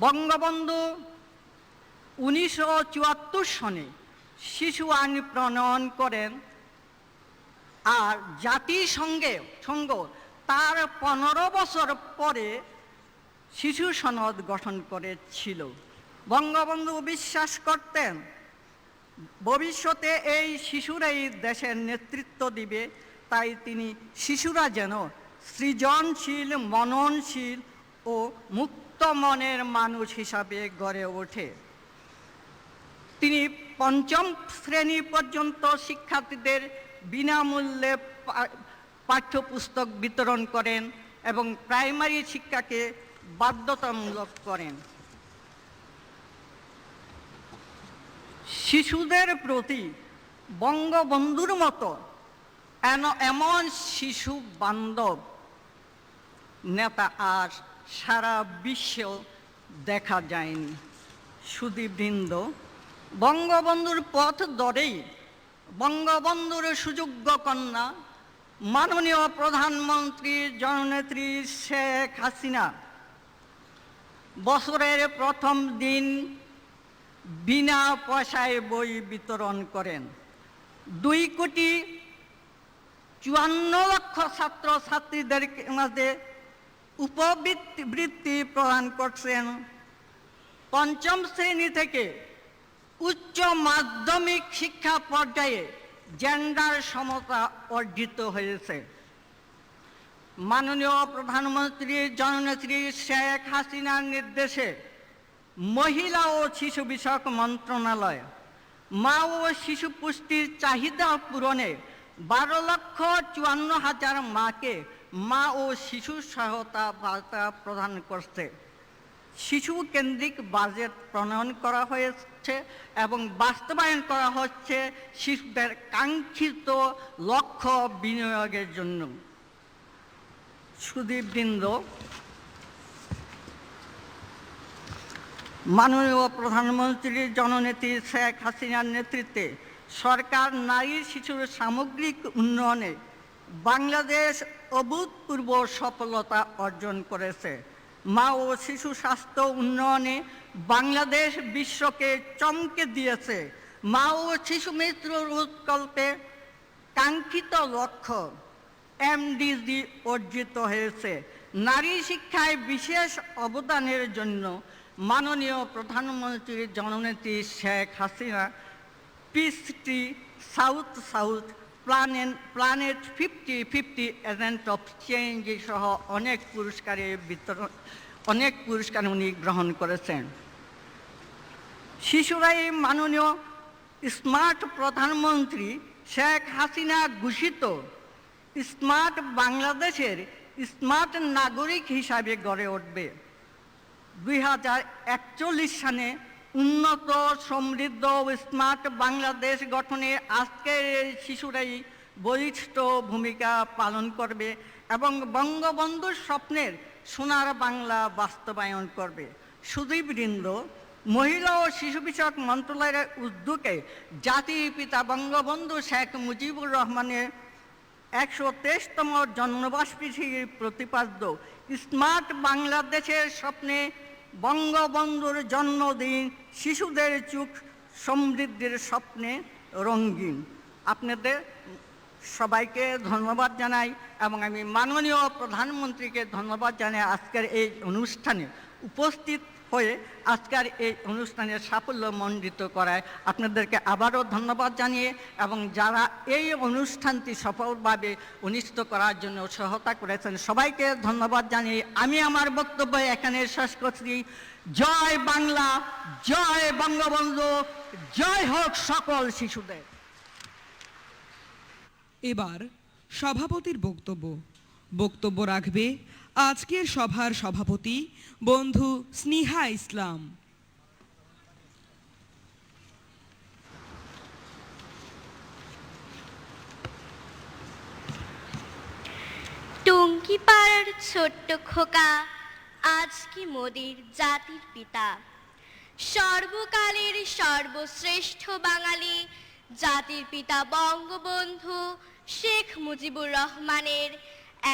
বঙ্গবন্ধু 1974 সনে শিশু আইন প্রণয়ন করেন, আর জাতিসংঘ তার 15 বছর পরে শিশু সনদ গঠন করেছিল। বঙ্গবন্ধু বিশ্বাস করতেন ভবিষ্যতে এই শিশুরাই দেশের নেতৃত্ব দিবে, তাই তিনি শিশুরা যেন সৃজনশীল, মননশীল ও মুক্ত মনের মানুষ হিসাবে গড়ে ওঠে। তিনি 5ম শ্রেণী পর্যন্ত শিক্ষার্থীদের বিনামূল্যে পাঠ্যপুস্তক বিতরণ করেন এবং প্রাইমারি শিক্ষাকে বাধ্যতামূলক করেন। শিশুদের প্রতি বঙ্গবন্ধুর মতো এমন শিশু বান্ধব নেতা আর সারা বিশ্বেও দেখা যায়নি। সুধীবৃন্দ, বঙ্গবন্ধুর পথ ধরেই বঙ্গবন্ধুর সুযোগ্য কন্যা মাননীয় প্রধানমন্ত্রী জননেত্রী শেখ হাসিনা বছরের প্রথম দিন বিনা পয়সায় বই বিতরণ করেন। 2,54,00,000 ছাত্রছাত্রীদের মাঝে উপবৃত্তি প্রদান করছেন। 5ম শ্রেণী থেকে উচ্চ মাধ্যমিক শিক্ষা পর্যায়ে জেন্ডার সমতা অর্জিত হয়েছে। মাননীয় প্রধানমন্ত্রী জননেত্রী শেখ হাসিনার নির্দেশে মহিলা ও শিশু বিষয়ক মন্ত্রণালয় মা ও শিশু পুষ্টির চাহিদা পূরণে 12,54,000 মাকে মা ও শিশু সহায়তা ভাতা প্রদান করছে। শিশু কেন্দ্রিক বাজেট প্রণয়ন করা হয়েছে এবং বাস্তবায়ন করা হচ্ছে শিশুদের কাঙ্ক্ষিত লক্ষ্য বিনিয়োগের জন্য। সুধীবৃন্দ, মাননীয় প্রধানমন্ত্রী জননেত্রী শেখ হাসিনার নেতৃত্বে সরকার নারী শিশুর সামগ্রিক উন্নয়নে বাংলাদেশ অভূতপূর্ব সফলতা অর্জন করেছে। মা ও শিশু স্বাস্থ্য উন্নয়নে বাংলাদেশ বিশ্বকে চমকে দিয়েছে। মা ও শিশু মৃত্যু রোধকল্পে কাঙ্ক্ষিত লক্ষ্য এমডিজি অর্জিত হয়েছে। নারী শিক্ষায় বিশেষ অবদানের জন্য মাননীয় প্রধানমন্ত্রী জননেত্রী Sheikh Hasina piece tree, south south, planet 50-50 agent of change সহ অনেক পুরস্কার উনি গ্রহণ করেছেন। শিশুরাই মাননীয় স্মার্ট প্রধানমন্ত্রী শেখ হাসিনা ঘোষিত স্মার্ট বাংলাদেশের স্মার্ট নাগরিক হিসাবে গড়ে উঠবে। 2041 সালে উন্নত, সমৃদ্ধ ও স্মার্ট বাংলাদেশ গঠনে আজকের শিশুরাই বলিষ্ঠ ভূমিকা পালন করবে এবং বঙ্গবন্ধুর স্বপ্নের সোনার বাংলা বাস্তবায়ন করবে। সুধীবৃন্দ, মহিলা ও শিশু বিষয়ক মন্ত্রণালয়ের উদ্যোগে জাতির পিতা বঙ্গবন্ধু শেখ মুজিবুর রহমানের 123তম জন্মবার্ষিকীর প্রতিপাদ্য স্মার্ট বাংলাদেশের স্বপ্নে বঙ্গবন্ধুর জন্মদিন শিশুদের চোখ সমৃদ্ধির স্বপ্নে রঙিন। আপনাদের সবাইকে ধন্যবাদ জানাই এবং আমি মাননীয় প্রধানমন্ত্রীকে ধন্যবাদ জানাই আজকের এই অনুষ্ঠানে উপস্থিত হয়ে আজকের এই অনুষ্ঠানের সাফল্য মণ্ডিত করায়। আপনাদেরকে আবারও ধন্যবাদ জানিয়ে এবং যারা এই অনুষ্ঠানটি সফলভাবে অনুষ্ঠিত করার জন্য সহায়তা করেছেন সবাইকে ধন্যবাদ জানিয়ে আমি আমার বক্তব্য এখানে শেষ করছি। জয় বাংলা, জয় বঙ্গবন্ধু, জয় হোক সকল শিশুদের। এবার সভাপতির বক্তব্য রাখবে আজকের সভার সভাপতি বন্ধু স্নেহা ইসলাম। টুঙ্গিপাড়ার ছোট্ট খোকা আজ কি মোদের জাতির পিতা, সর্বকালের সর্বশ্রেষ্ঠ বাঙালি জাতির পিতা বঙ্গবন্ধু শেখ মুজিবুর রহমানের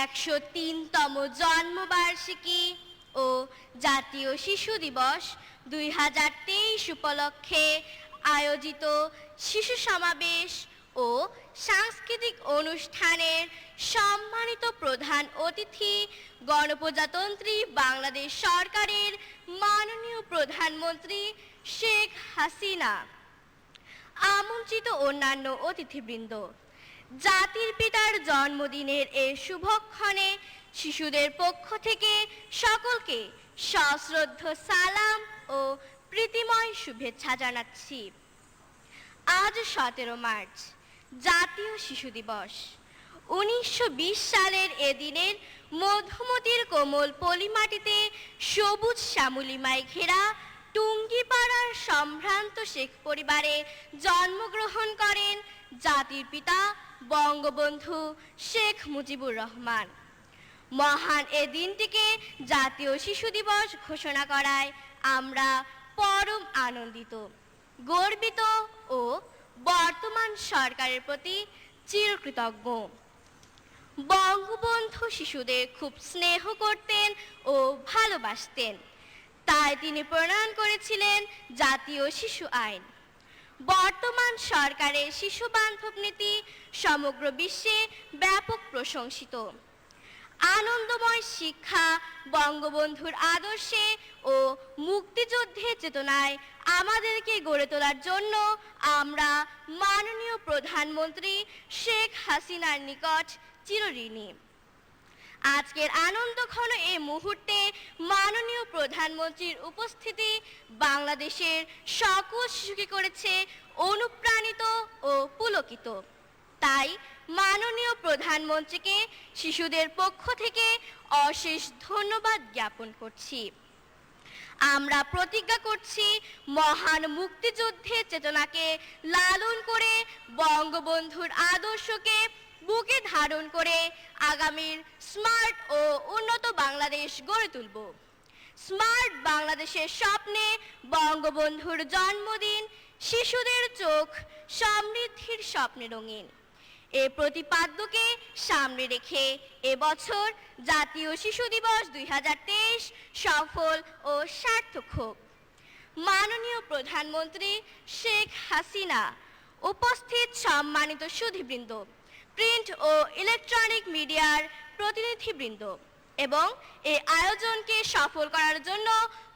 103তম জন্মবার্ষিকী ও জাতীয় শিশু দিবস 2023 উপলক্ষে আয়োজিত শিশু সমাবেশ ও সাংস্কৃতিক অনুষ্ঠানের সম্মানিত প্রধান অতিথি গণপ্রজাতন্ত্রী বাংলাদেশ সরকারের মাননীয় প্রধানমন্ত্রী শেখ হাসিনা, আমন্ত্রিত অন্যান্য অতিথিবৃন্দ, জাতির পিতার জন্মদিনের এই শুভক্ষণে শিশুদের পক্ষ থেকে সকলকে সশ্রদ্ধ সালাম ও প্রীতিময় শুভেচ্ছা জানাচ্ছি। আজ 17 মার্চ জাতীয় শিশু দিবস। 1920 সালের এদিনের মধুমতির কোমল পলিমাটিতে সবুজ শ্যামলিমায় ঘেরা টুঙ্গিপাড়ার সম্ভ্রান্ত শেখ পরিবারে জন্মগ্রহণ করেন জাতির পিতা বঙ্গবন্ধু শেখ মুজিবুর রহমান। মহান এ দিনটিকে জাতীয় শিশু দিবস ঘোষণা করায় আমরা পরম আনন্দিত, গর্বিত ও বর্তমান সরকারের প্রতি চিরকৃতজ্ঞ। বঙ্গবন্ধু শিশুদের খুব স্নেহ করতেন ও ভালোবাসতেন, তাই তিনি প্রণয়ন করেছিলেন জাতীয় শিশু আইন। বর্তমান সরকারের শিশু বান্ধব নীতি সমগ্র বিশ্বে ব্যাপক প্রশংসিত। আনন্দময় শিক্ষা বঙ্গবন্ধুর আদর্শে ও মুক্তিযুদ্ধের চেতনায় আমাদেরকে গড়ে তোলার জন্য আমরা মাননীয় প্রধানমন্ত্রী শেখ হাসিনার নিকট চিরঋণী। আজকের আনন্দঘন এই মুহূর্তে মাননীয় প্রধানমন্ত্রীর উপস্থিতি বাংলাদেশের সকল শিশুকে করেছে অনুপ্রাণিত ও পুলকিত। তাই মাননীয় প্রধানমন্ত্রীকে শিশুদের পক্ষ থেকে অশেষ ধন্যবাদ জ্ঞাপন করছি। আমরা প্রতিজ্ঞা করছি মহান মুক্তিযুদ্ধের চেতনাকে লালন করে বঙ্গবন্ধুর আদর্শকে বুকে ধারণ করে আগামীর স্মার্ট ও উন্নত বাংলাদেশ গড়ে তুলব। স্মার্ট বাংলাদেশের স্বপ্নে বঙ্গবন্ধুর জন্মদিন, শিশুদের চোখ সমৃদ্ধির স্বপ্নে রঙিন। এ প্রতিপাদ্যকে সামনে রেখে এবছর জাতীয় শিশু দিবস 2023 সফল ও সার্থক হোক। মাননীয় প্রধানমন্ত্রী শেখ হাসিনা, উপস্থিত সম্মানিত সুধীবৃন্দ, প্রিন্ট ও ইলেকট্রনিক মিডিয়ার প্রতিনিধিবৃন্দ এবং এই আয়োজনকে সফল করার জন্য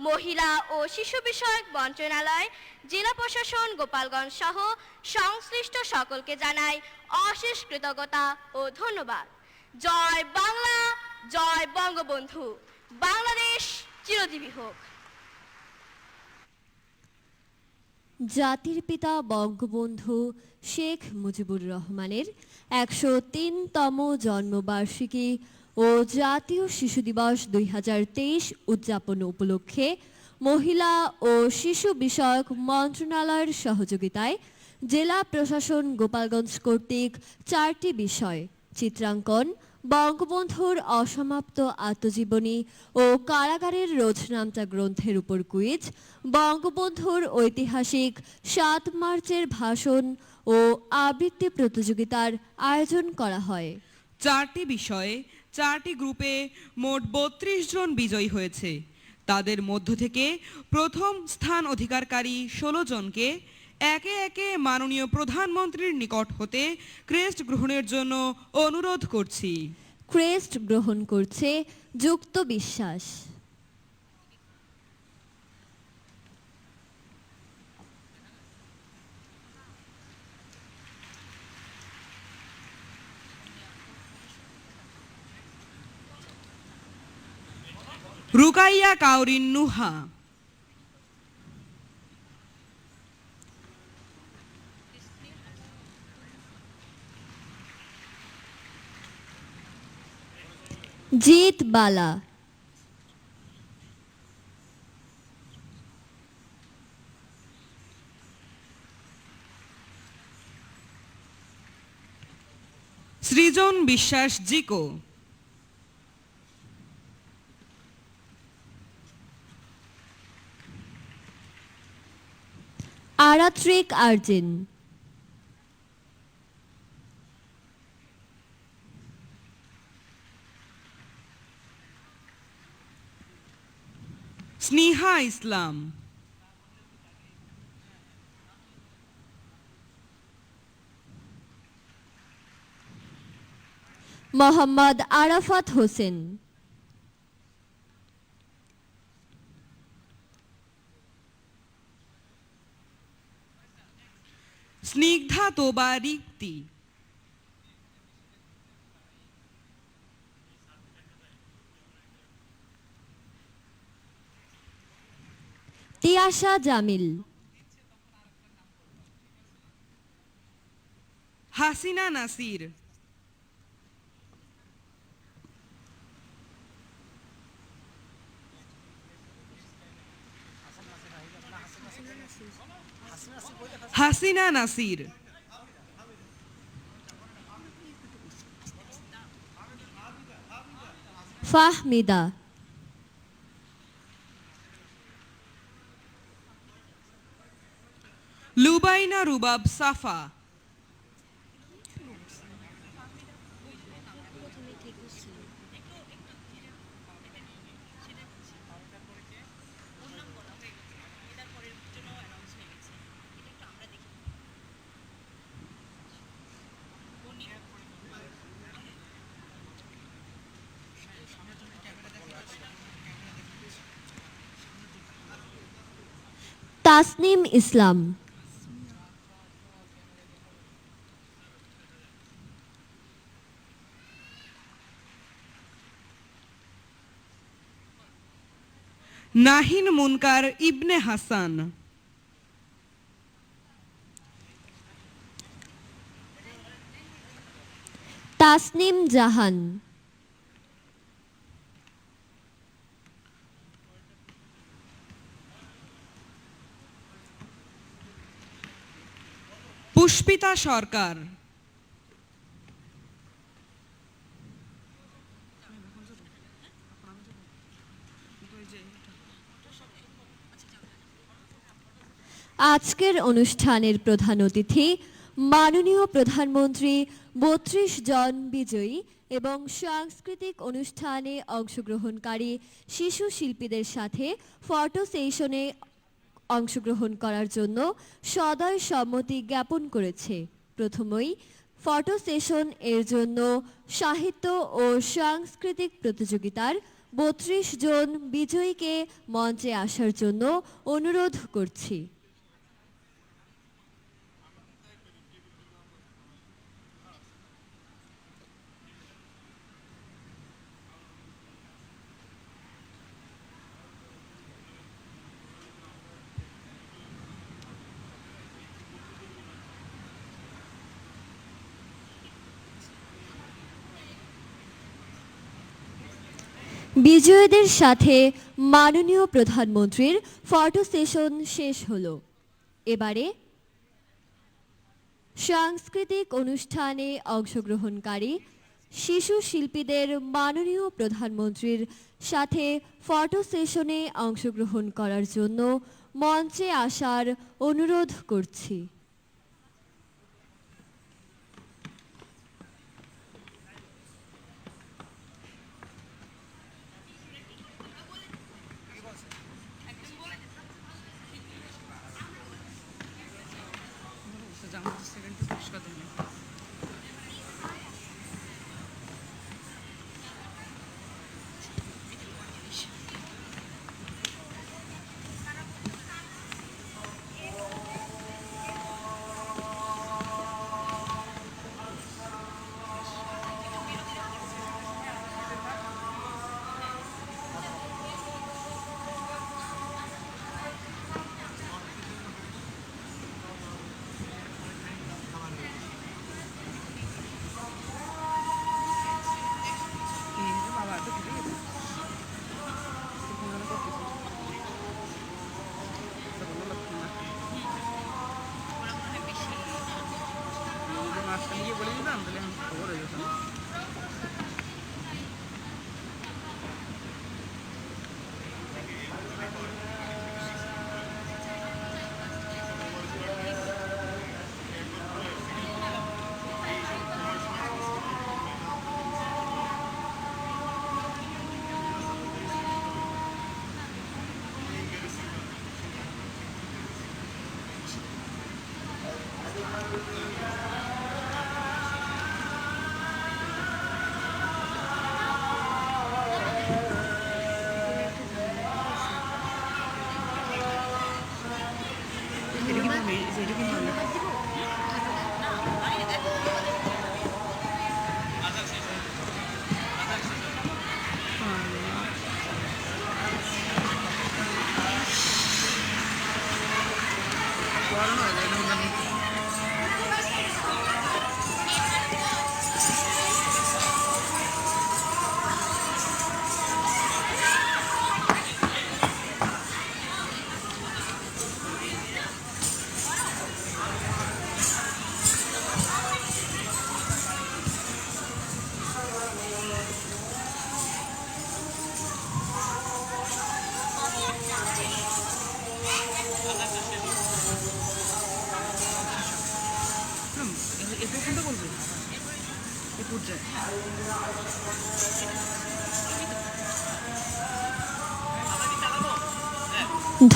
মহিলা ও শিশু বিষয়ক মন্ত্রণালয়, জেলা প্রশাসন গোপালগঞ্জ সহ সংশ্লিষ্ট সকলকে জানাই অশেষ কৃতজ্ঞতা ও ধন্যবাদ। জয় বাংলা, জয় বঙ্গবন্ধু, বাংলাদেশ চিরজীবী হোক। জাতির পিতা বঙ্গবন্ধু শেখ মুজিবুর রহমানের 103তম জন্মবার্ষিকী ও জাতীয় শিশু দিবস 2023 উদযাপন উপলক্ষে মহিলা ও শিশু বিষয়ক মন্ত্রণালয়ের সহযোগিতায় জেলা প্রশাসন গোপালগঞ্জ কর্তৃক 4টি বিষয় চিত্রাঙ্কন, বঙ্গবন্ধুর অসমাপ্ত আত্মজীবনী ও কারাগারের রোজনামচা গ্রন্থের উপর কুইজ, বঙ্গবন্ধুর ঐতিহাসিক 7 মার্চের ভাষণ ও আবৃত্তি প্রতিযোগিতার আয়োজন করা হয়। 4টি বিষয়ে 4টি গ্রুপে মোট 32 জন বিজয়ী হয়েছে। তাদের মধ্য থেকে প্রথম স্থান অধিকারকারী 16 জনকে একে একে মাননীয় প্রধানমন্ত্রীর নিকট হতে ক্রেস্ট গ্রহণের জন্য অনুরোধ করছি। ক্রেস্ট গ্রহণ করছে যুক্ত বিশ্বাস। রুকাইয়া কাউরিন নুহা, জিত বালা, সৃজন বিশ্বাস জিকো, আরাত্রিক আর্জেন, স্নেহা ইসলাম, মোহাম্মদ আরাফাত হোসেন, স্নিগ্ধা তোবা রিক্তি, তিয়াশা জামিল, হাসিনা নাসির, হাসিনা নাসির, ফাহমিদা, লুবাইনা রুবাব সাফা, তাসনিম ইসলাম, নাহিন মুনকার ইবনে হাসান, তাসনিম জাহান, পুষ্পিতা সরকার, আজকের অনুষ্ঠানের প্রধান অতিথি মাননীয় প্রধানমন্ত্রী ৩২ জন বিজয়ী এবং সাংস্কৃতিক অনুষ্ঠানে অংশগ্রহণকারী শিশু শিল্পীদের সাথে ফটো সেশনে অংশগ্রহণ করার জন্য সদয় সম্মতি জ্ঞাপন করেছে। প্রথমেই ফটো সেশন এর জন্য সাহিত্য ও সাংস্কৃতিক প্রতিযোগিতার ৩২ জন বিজয়ীকে মঞ্চে আসার জন্য অনুরোধ করছি। বিজয়ীদের সাথে মাননীয় প্রধানমন্ত্রীর ফটো সেশন শেষ হলো। এবারে সাংস্কৃতিক অনুষ্ঠানে অংশগ্রহণকারী শিশু শিল্পীদের মাননীয় প্রধানমন্ত্রীর সাথে ফটো সেশনে অংশগ্রহণ করার জন্য মঞ্চে আসার অনুরোধ করছি।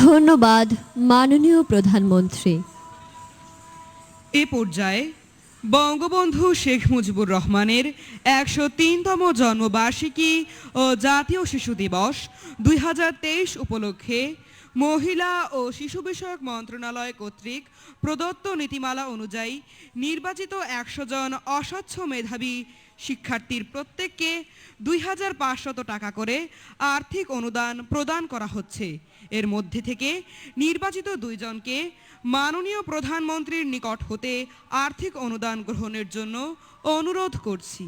ধন্যবাদ মাননীয় প্রধানমন্ত্রী। এ পর্যায়ে বঙ্গবন্ধু শেখ মুজিবুর রহমানের ১০৩তম জন্মবার্ষিকী ও জাতীয় শিশু দিবস ২০২৩ উপলক্ষে মহিলা ও শিশু বিষয়ক মন্ত্রণালয় কর্তৃক প্রদত্ত নীতিমালা অনুযায়ী নির্বাচিত ১০০ জন অস্বচ্ছ মেধাবী শিক্ষার্থীর প্রত্যেককে ২৫০০ টাকা করে আর্থিক অনুদান প্রদান করা হচ্ছে। এর মধ্যে থেকে নির্বাচিত ২ জনকে মাননীয় প্রধানমন্ত্রীর নিকট হতে আর্থিক অনুদান গ্রহণের জন্য অনুরোধ করছি।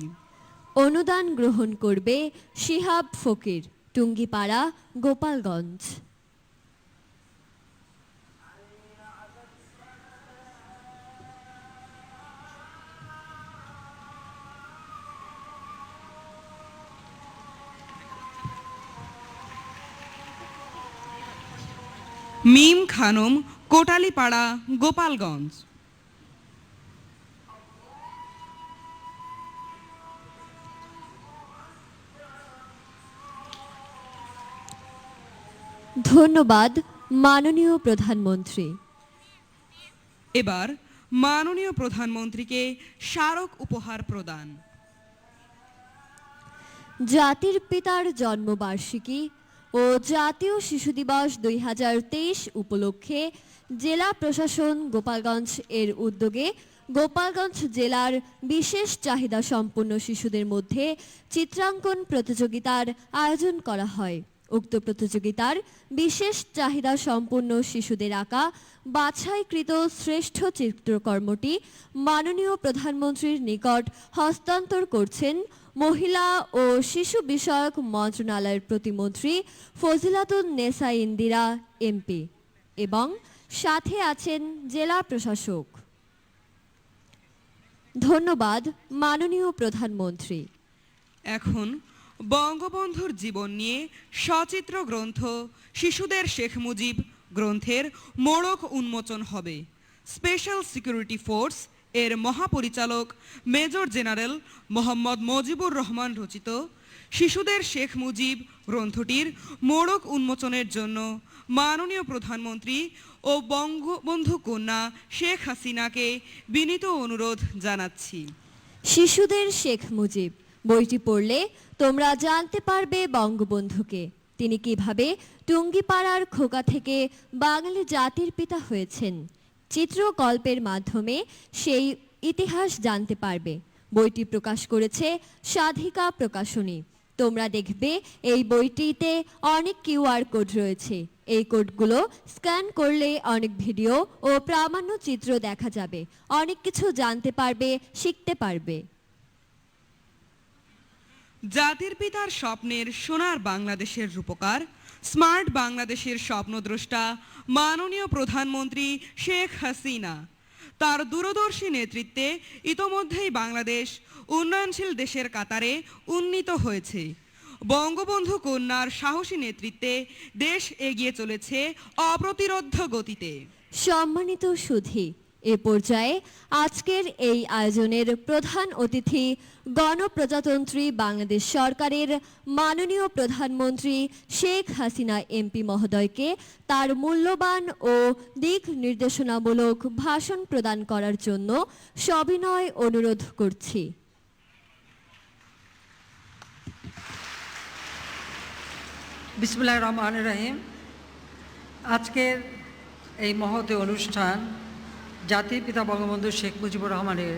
অনুদান গ্রহণ করবে শিহাব ফকির, টুঙ্গিপাড়া, গোপালগঞ্জ। মিম খানম, কোটালীপাড়া, গোপালগঞ্জ। ধন্যবাদ মাননীয় প্রধানমন্ত্রী। এবার মাননীয় প্রধানমন্ত্রীকে স্মারক উপহার প্রদান। জাতির পিতার জন্মবার্ষিকী ও জাতীয় শিশু দিবস 2023 উপলক্ষে জেলা প্রশাসন গোপালগঞ্জ এর উদ্যোগে গোপালগঞ্জ জেলার বিশেষ চাহিদা সম্পন্ন শিশুদের মধ্যে চিত্রাঙ্কন প্রতিযোগিতার আয়োজন করা হয়। উক্ত প্রতিযোগিতার বিশেষ চাহিদা সম্পন্ন শিশুদের আঁকা বাছাইকৃত শ্রেষ্ঠ চিত্রকর্মটি মাননীয় প্রধানমন্ত্রীর নিকট হস্তান্তর করছেন মহিলা ও শিশু বিষয়ক মন্ত্রণালয়ের প্রতিমন্ত্রী ফজিলাতুন নেসা ইন্দিরা এমপি এবং সাথে আছেন জেলা প্রশাসক। ধন্যবাদ মাননীয় প্রধানমন্ত্রী। এখন বঙ্গবন্ধুর জীবন নিয়ে সচিত্র গ্রন্থ শিশুদের শেখ মুজিব গ্রন্থের মোড়ক উন্মোচন হবে। স্পেশাল সিকিউরিটি ফোর্স এর মহাপরিচালক মেজর জেনারেল মোহাম্মদ মজিবুর রহমান রচিত শিশুদের শেখ মুজিব গ্রন্থটির মোড়ক উন্মোচনের জন্য মাননীয় প্রধানমন্ত্রী ও বঙ্গবন্ধু কন্যা শেখ হাসিনাকে বিনীত অনুরোধ জানাচ্ছি। শিশুদের শেখ মুজিব বইটি পড়লে তোমরা জানতে পারবে বঙ্গবন্ধুকে, তিনি কিভাবে টুঙ্গিপাড়ার খোকা থেকে বাঙালি জাতির পিতা হয়েছেন। চিত্রকল্পের মাধ্যমে সেই ইতিহাস জানতে পারবে। বইটি প্রকাশ করেছে সাধিকা প্রকাশনী। তোমরা দেখবে এই বইটিতে অনেক কিউআর কোড রয়েছে। এই কোডগুলো স্ক্যান করলে অনেক ভিডিও ও প্রামাণ্য চিত্র দেখা যাবে, অনেক কিছু জানতে পারবে, শিখতে পারবে। জাতির পিতার স্বপ্নের সোনার বাংলাদেশের রূপকার, স্মার্ট বাংলাদেশের স্বপ্নদ্রষ্টা মাননীয় প্রধানমন্ত্রী শেখ হাসিনা। তার দূরদর্শী নেতৃত্বে ইতোমধ্যেই বাংলাদেশ উন্নয়নশীল দেশের কাতারে উন্নীত হয়েছে। বঙ্গবন্ধু কন্যার সাহসী নেতৃত্বে দেশ এগিয়ে চলেছে অপ্রতিরোধ্য গতিতে। সম্মানিত সুধী, এ পর্যায়ে আজকের এই আয়োজনের প্রধান অতিথি গণপ্রজাতন্ত্রী বাংলাদেশ সরকারের মাননীয় প্রধানমন্ত্রী শেখ হাসিনা এমপি মহোদয়কে তার মূল্যবান ও দিক নির্দেশনামূলক ভাষণ প্রদান করার জন্য সবিনয় অনুরোধ করছি। বিসমিল্লাহির রহমানির রহিম। আজকের এই মহৎ অনুষ্ঠান জাতির পিতা বঙ্গবন্ধু শেখ মুজিবুর রহমানের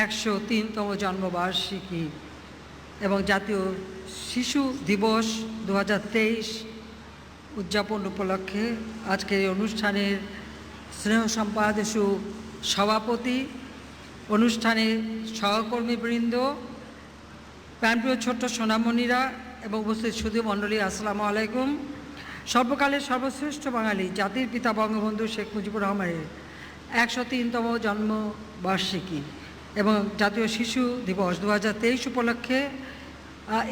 103তম জন্মবার্ষিকী এবং জাতীয় শিশু দিবস 2023 উদযাপন উপলক্ষে আজকের এই অনুষ্ঠানের স্নেহ সম্পাদক সভাপতি, অনুষ্ঠানের সহকর্মীবৃন্দ, প্রাণপ্রিয় ছোট্ট সোনামণিরা এবং উপস্থিত সুধী মণ্ডলী, আসসালামু আলাইকুম। সর্বকালের সর্বশ্রেষ্ঠ বাঙালি জাতির পিতা বঙ্গবন্ধু শেখ মুজিবুর রহমানের 103তম জন্মবার্ষিকী এবং জাতীয় শিশু দিবস 2023 উপলক্ষে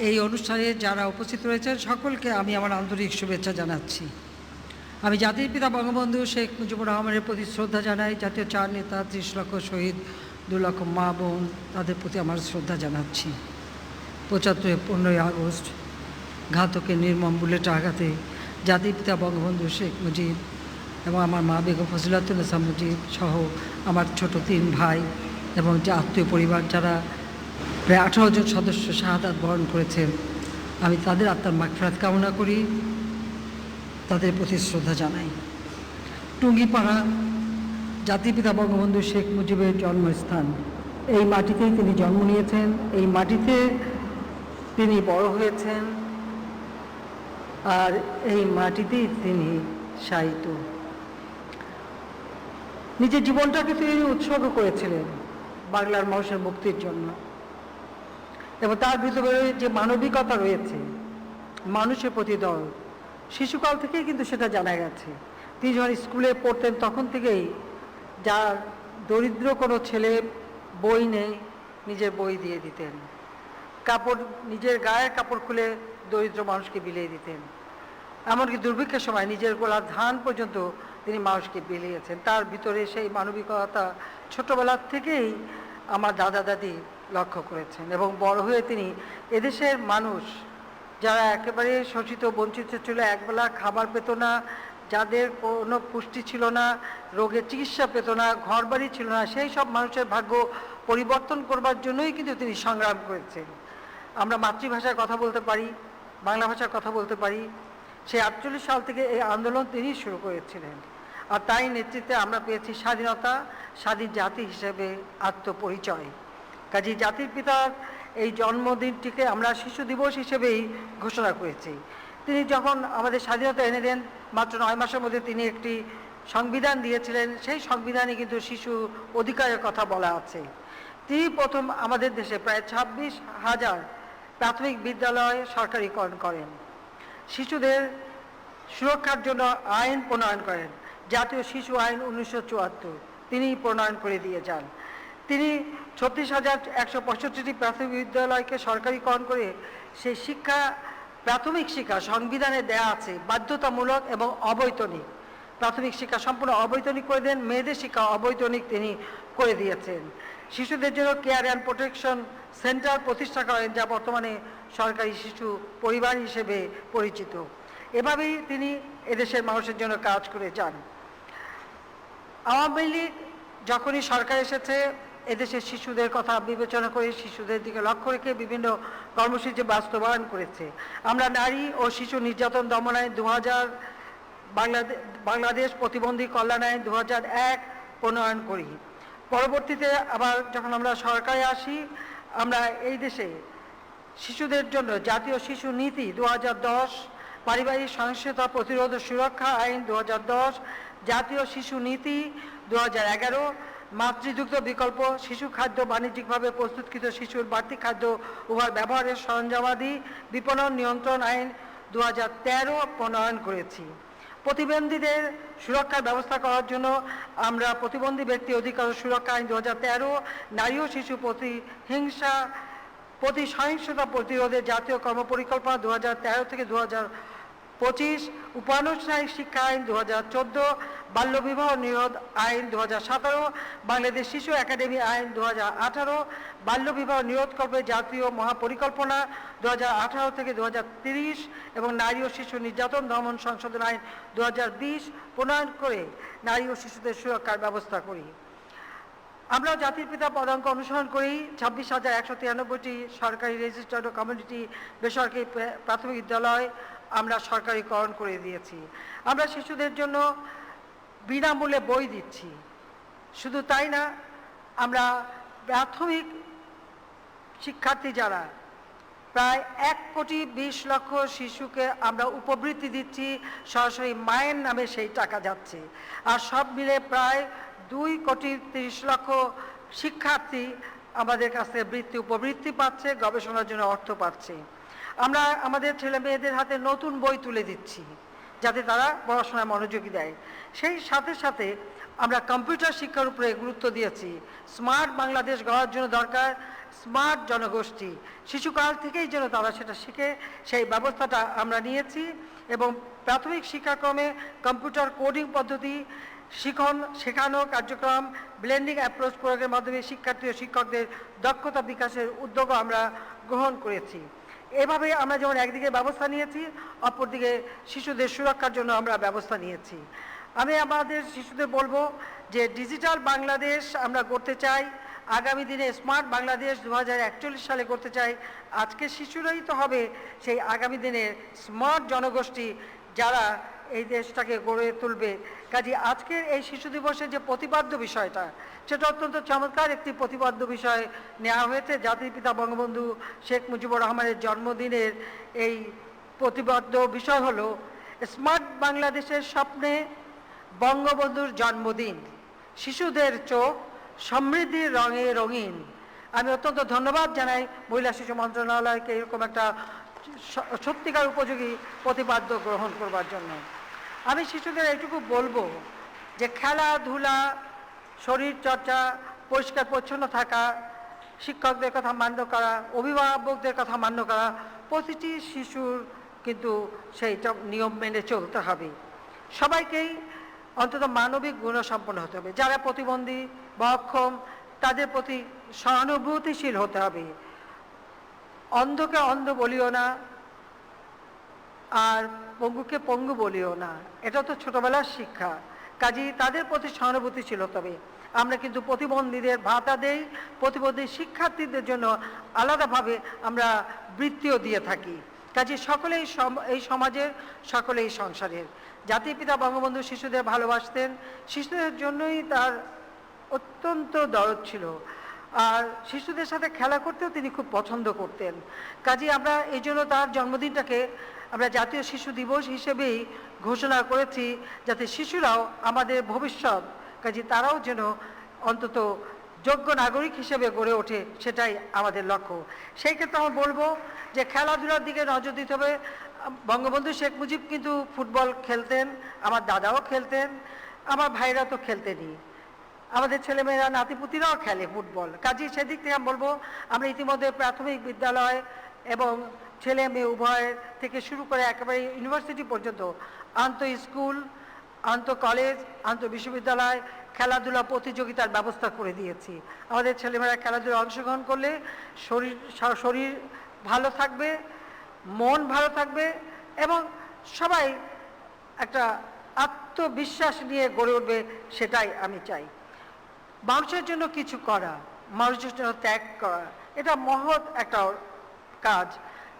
এই অনুষ্ঠানে যারা উপস্থিত রয়েছেন সকলকে আমি আমার আন্তরিক শুভেচ্ছা জানাচ্ছি। আমি জাতির পিতা বঙ্গবন্ধু শেখ মুজিবুর রহমানের প্রতি শ্রদ্ধা জানাই। জাতীয় 4 নেতা, 30 লক্ষ শহীদ, 2 লক্ষ মা বোন, তাদের প্রতি আমার শ্রদ্ধা জানাচ্ছি। 15ই আগস্ট ঘাতকের নির্মম বুলেট আঘাতে জাতির পিতা বঙ্গবন্ধু শেখ মুজিব এবং আমার মা বেগম ফজিলাতুন নেসা মুজিব সহ আমার ছোট 3 ভাই এবং যে আত্মীয় পরিবার যারা প্রায় 18 জন সদস্য শাহাদাত বরণ করেছেন, আমি তাদের আত্মার মাগফিরাত কামনা করি, তাদের প্রতি শ্রদ্ধা জানাই। টুঙ্গিপাড়া জাতির পিতা বঙ্গবন্ধু শেখ মুজিবের জন্মস্থান। এই মাটিতেই তিনি জন্ম নিয়েছেন, এই মাটিতে তিনি বড় হয়েছেন, আর এই মাটিতেই তিনি শায়িত। নিজের জীবনটাকে তিনি উৎসর্গ করেছিলেন বাংলার মানুষের মুক্তির জন্য এবং তার ভিতরে যে মানবিকতা রয়েছে, মানুষের প্রতি দরদ, শিশুকাল থেকেই কিন্তু সেটা জানা গেছে। তিনি যখন স্কুলে পড়তেন তখন থেকেই যার দরিদ্র কোনো ছেলে বই নেই, নিজের বই দিয়ে দিতেন, কাপড় নিজের গায়ের কাপড় খুলে দরিদ্র মানুষকে বিলিয়ে দিতেন। এমনকি দুর্ভিক্ষের সময় নিজের গোলা ধান পর্যন্ত তিনি মানুষকে বিলিয়েছেন। তার ভিতরে সেই মানবিকতা ছোটবেলার থেকেই আমার দাদা দাদি লক্ষ্য করেছেন এবং বড় হয়ে তিনি এদেশের মানুষ যারা একেবারে শোষিত বঞ্চিত ছিল, একবেলা খাবার পেত না, যাদের কোনো পুষ্টি ছিল না, রোগের চিকিৎসা পেত না, ঘরবাড়ি ছিল না, সেই সব মানুষের ভাগ্য পরিবর্তন করবার জন্যই কিন্তু তিনি সংগ্রাম করেছেন। আমরা মাতৃভাষায় কথা বলতে পারি, বাংলা ভাষায় কথা বলতে পারি। সেই 48 সাল থেকে এই আন্দোলন তিনি শুরু করেছিলেন, আর তাই নেতৃত্বে আমরা পেয়েছি স্বাধীনতা, স্বাধীন জাতি হিসেবে আত্মপরিচয়। কাজী জাতির পিতার এই জন্মদিনটিকে আমরা শিশু দিবস হিসেবেই ঘোষণা করেছি। তিনি যখন আমাদের স্বাধীনতা এনে দেন, মাত্র 9 মাসের মধ্যে তিনি একটি সংবিধান দিয়েছিলেন। সেই সংবিধানে কিন্তু শিশু অধিকারের কথা বলা আছে। তিনি প্রথম আমাদের দেশে প্রায় 26,000 প্রাথমিক বিদ্যালয় সরকারিকরণ করেন। শিশুদের সুরক্ষার জন্য আইন প্রণয়ন করেন, জাতীয় শিশু আইন 1974 তিনি প্রণয়ন করে দিয়ে যান। তিনি 36,165টি প্রাথমিক বিদ্যালয়কে সরকারিকরণ করে সেই শিক্ষা, প্রাথমিক শিক্ষা সংবিধানে দেয়া আছে বাধ্যতামূলক এবং অবৈতনিক। প্রাথমিক শিক্ষা সম্পূর্ণ অবৈতনিক করে দেন, মেয়েদের শিক্ষা অবৈতনিক তিনি করে দিয়েছেন। শিশুদের জন্য কেয়ার অ্যান্ড প্রোটেকশন সেন্টার প্রতিষ্ঠা করেন, যা বর্তমানে সরকারি শিশু পরিবার হিসেবে পরিচিত। এভাবেই তিনি এদেশের মানুষের জন্য কাজ করে যান। আওয়ামী লীগ যখনই সরকার এসেছে, এদেশের শিশুদের কথা বিবেচনা করে শিশুদের দিকে লক্ষ্য রেখে বিভিন্ন কর্মসূচি বাস্তবায়ন করেছে। আমরা নারী ও শিশু নির্যাতন দমন আইন 2000, বাংলাদেশ প্রতিবন্ধী কল্যাণ আইন 2001 প্রণয়ন করি। পরবর্তীতে আবার যখন আমরা সরকারে আসি, আমরা এই দেশে শিশুদের জন্য জাতীয় শিশু নীতি 2010, পারিবারিক সহিংসতা প্রতিরোধ ও সুরক্ষা আইন 2010, জাতীয় শিশু নীতি 2011, মাতৃদুগ্ধ বিকল্প শিশু খাদ্য বাণিজ্যিকভাবে প্রস্তুতকৃত শিশুর বাড়তি খাদ্য উভয় ব্যবহারের সরঞ্জামাদি বিপণন নিয়ন্ত্রণ আইন 2013 প্রণয়ন করেছি। প্রতিবন্ধীদের সুরক্ষার ব্যবস্থা করার জন্য আমরা প্রতিবন্ধী ব্যক্তি অধিকার ও সুরক্ষা আইন 2013, নারী ও শিশু প্রতি সহিংসতা প্রতিরোধে জাতীয় কর্মপরিকল্পনা 2013 থেকে 2025, উপানুষ্ঠানিক শিক্ষা আইন 2014, বাল্যবিবাহ নিরোধ আইন 2017, বাংলাদেশ শিশু একাডেমি আইন 2018, বাল্যবিবাহ নিরোধকল্পে জাতীয় মহাপরিকল্পনা 2018 থেকে 2030 এবং নারী ও শিশু নির্যাতন দমন সংশোধন আইন 2020 প্রণয়ন করে নারী ও শিশুদের সুরক্ষার ব্যবস্থা করি। আমরা জাতির পিতা পদাঙ্ক অনুসরণ করি 26,193টি সরকারি রেজিস্টার্ড ও কমিউনিটি বেসরকারি প্রাথমিক বিদ্যালয় আমরা সরকারিকরণ করে দিয়েছি। আমরা শিশুদের জন্য বিনামূল্যে বই দিচ্ছি। শুধু তাই না, আমরা প্রাথমিক শিক্ষার্থী যারা প্রায় 1,20,00,000 শিশুকে আমরা উপবৃত্তি দিচ্ছি, সরাসরি মায়ের নামে সেই টাকা যাচ্ছে। আর সব মিলে প্রায় 2,30,00,000 শিক্ষার্থী আমাদের কাছে উপবৃত্তি পাচ্ছে, গবেষণার জন্য অর্থ পাচ্ছে। আমরা আমাদের ছেলে মেয়েদের হাতে নতুন বই তুলে দিচ্ছি যাতে তারা পড়াশোনায় মনোযোগী দেয়। সেই সাথে সাথে আমরা কম্পিউটার শিক্ষার উপরে গুরুত্ব দিয়েছি। স্মার্ট বাংলাদেশ গড়ার জন্য দরকার স্মার্ট জনগোষ্ঠী, শিশুকাল থেকেই যেন তারা সেটা শিখে, সেই ব্যবস্থাটা আমরা নিয়েছি। এবং প্রাথমিক শিক্ষাক্রমে কম্পিউটার কোডিং পদ্ধতি শেখানো কার্যক্রম, ব্লেন্ডিং অ্যাপ্রোচ প্রয়োগের মাধ্যমে শিক্ষার্থী ও শিক্ষকদের দক্ষতা বিকাশের উদ্যোগও আমরা গ্রহণ করেছি। এভাবে আমরা যেমন একদিকে ব্যবস্থা নিয়েছি, অপরদিকে শিশুদের সুরক্ষার জন্য আমরা ব্যবস্থা নিয়েছি। আমি আমাদের শিশুদের বলবো যে ডিজিটাল বাংলাদেশ আমরা করতে চাই, আগামী দিনে স্মার্ট বাংলাদেশ 2041 সালে করতে চাই। আজকে শিশুরাই তো হবে সেই আগামী দিনের স্মার্ট জনগোষ্ঠী যারা এই দেশটাকে গড়ে তুলবে। কাজে আজকের এই শিশু দিবসের যে প্রতিপাদ্য বিষয়টা, সেটা অত্যন্ত চমৎকার একটি প্রতিপাদ্য বিষয় নেওয়া হয়েছে। জাতির পিতা বঙ্গবন্ধু শেখ মুজিবুর রহমানের জন্মদিনের এই প্রতিপাদ্য বিষয় হলো স্মার্ট বাংলাদেশের স্বপ্নে বঙ্গবন্ধুর জন্মদিন, শিশুদের চোখ সমৃদ্ধির রঙে রঙিন। আমি অত্যন্ত ধন্যবাদ জানাই মহিলা শিশু মন্ত্রণালয়কে এরকম একটা সত্যিকার উপযোগী প্রতিপাদ্য গ্রহণ করবার জন্য। আমি শিশুদের এইটুকু বলবো যে খেলাধুলা, শরীর চর্চা, পরিষ্কার পরিচ্ছন্ন থাকা, শিক্ষকদের কথা মান্য করা, অভিভাবকদের কথা মান্য করা প্রতিটি শিশুর কিন্তু সেইটা নিয়ম মেনে চলতে হবে। সবাইকেই অন্তত মানবিক গুণসম্পন্ন হতে হবে। যারা প্রতিবন্ধী বা অক্ষম তাদের প্রতি সহানুভূতিশীল হতে হবে। অন্ধকে অন্ধ বলিও না, আর পঙ্গুকে পঙ্গু বলিও না, এটা তো ছোটবেলার শিক্ষা। কাজেই তাদের প্রতি সহানুভূতিশীল হতে হবে। আমরা কিন্তু প্রতিবন্ধীদের ভাতা দেই, প্রতিবন্ধী শিক্ষার্থীদের জন্য আলাদাভাবে আমরা বৃত্তিও দিয়ে থাকি। কাজে সকলেই এই সমাজের, সকলেই সংসারের। জাতির পিতা বঙ্গবন্ধু শিশুদের ভালোবাসতেন, শিশুদের জন্যই তার অত্যন্ত দরদ ছিল, আর শিশুদের সাথে খেলা করতেও তিনি খুব পছন্দ করতেন। কাজে আমরা এই জন্য তার জন্মদিনটাকে আমরা জাতীয় শিশু দিবস হিসেবেই ঘোষণা করেছি, যাতে শিশুরাও আমাদের ভবিষ্যৎ, কাজে তারাও যেন অন্তত যোগ্য নাগরিক হিসেবে গড়ে ওঠে, সেটাই আমাদের লক্ষ্য। সেই ক্ষেত্রে আমি বলবো যে খেলাধুলার দিকে নজর দিতে হবে। বঙ্গবন্ধু শেখ মুজিব কিন্তু ফুটবল খেলতেন, আমার দাদাও খেলতেন, আমার ভাইরা তো খেলতেনই, আমাদের ছেলেমেয়েরা নাতিপুতিরাও খেলে ফুটবল। কাজেই সেদিক থেকে আমি বলবো, আমরা ইতিমধ্যে প্রাথমিক বিদ্যালয় এবং ছেলে মেয়ে উভয়ের থেকে শুরু করে একেবারে ইউনিভার্সিটি পর্যন্ত আন্তঃ স্কুল, আন্তঃ কলেজ, আন্তঃ বিশ্ববিদ্যালয় খেলাধুলা প্রতিযোগিতার ব্যবস্থা করে দিয়েছি। আমাদের ছেলেমেয়েরা খেলাধুলায় অংশগ্রহণ করলে শরীর ভালো থাকবে, মন ভালো থাকবে এবং সবাই একটা আত্মবিশ্বাস নিয়ে গড়ে উঠবে, সেটাই আমি চাই। মানুষের জন্য কিছু করা, মানুষের জন্য ত্যাগ করা, এটা মহৎ একটা কাজ।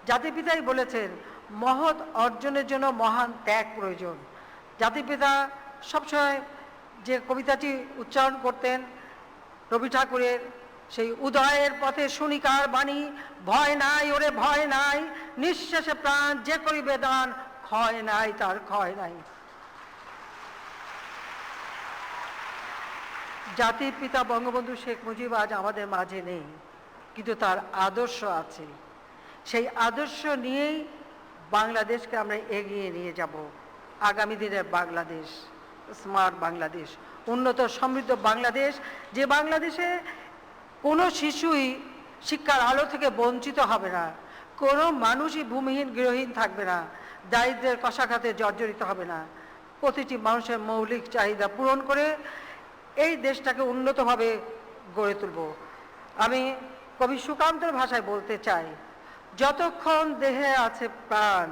জাতির পিতাই বলেছেন মহৎ অর্জনের জন্য মহান ত্যাগ প্রয়োজন। জাতির পিতা সবসময় যে কবিতাটি উচ্চারণ করতেন রবি ঠাকুরের, সেই উদয়ের পথে শুনিকার বাণী, ভয় নাই ওরে ভয় নাই, নিঃশেষে প্রাণ যে করিবে দান, ক্ষয় নাই তার ক্ষয় নাই। জাতির পিতা বঙ্গবন্ধু শেখ মুজিব আজ আমাদের মাঝে নেই, কিন্তু তার আদর্শ আছে। সেই আদর্শ নিয়েই বাংলাদেশকে আমরা এগিয়ে নিয়ে যাব। আগামী দিনের বাংলাদেশ স্মার্ট বাংলাদেশ, উন্নত সমৃদ্ধ বাংলাদেশ, যে বাংলাদেশে কোনো শিশুই শিক্ষার আলো থেকে বঞ্চিত হবে না, কোনো মানুষই ভূমিহীন গৃহহীন থাকবে না, দারিদ্র্যের কষাঘাতে জর্জরিত হবে না। প্রতিটি মানুষের মৌলিক চাহিদা পূরণ করে এই দেশটাকে উন্নতভাবে গড়ে তুলব। আমি কবি সুকান্তের ভাষায় বলতে চাই, যতক্ষণ দেহে আছে প্রাণ,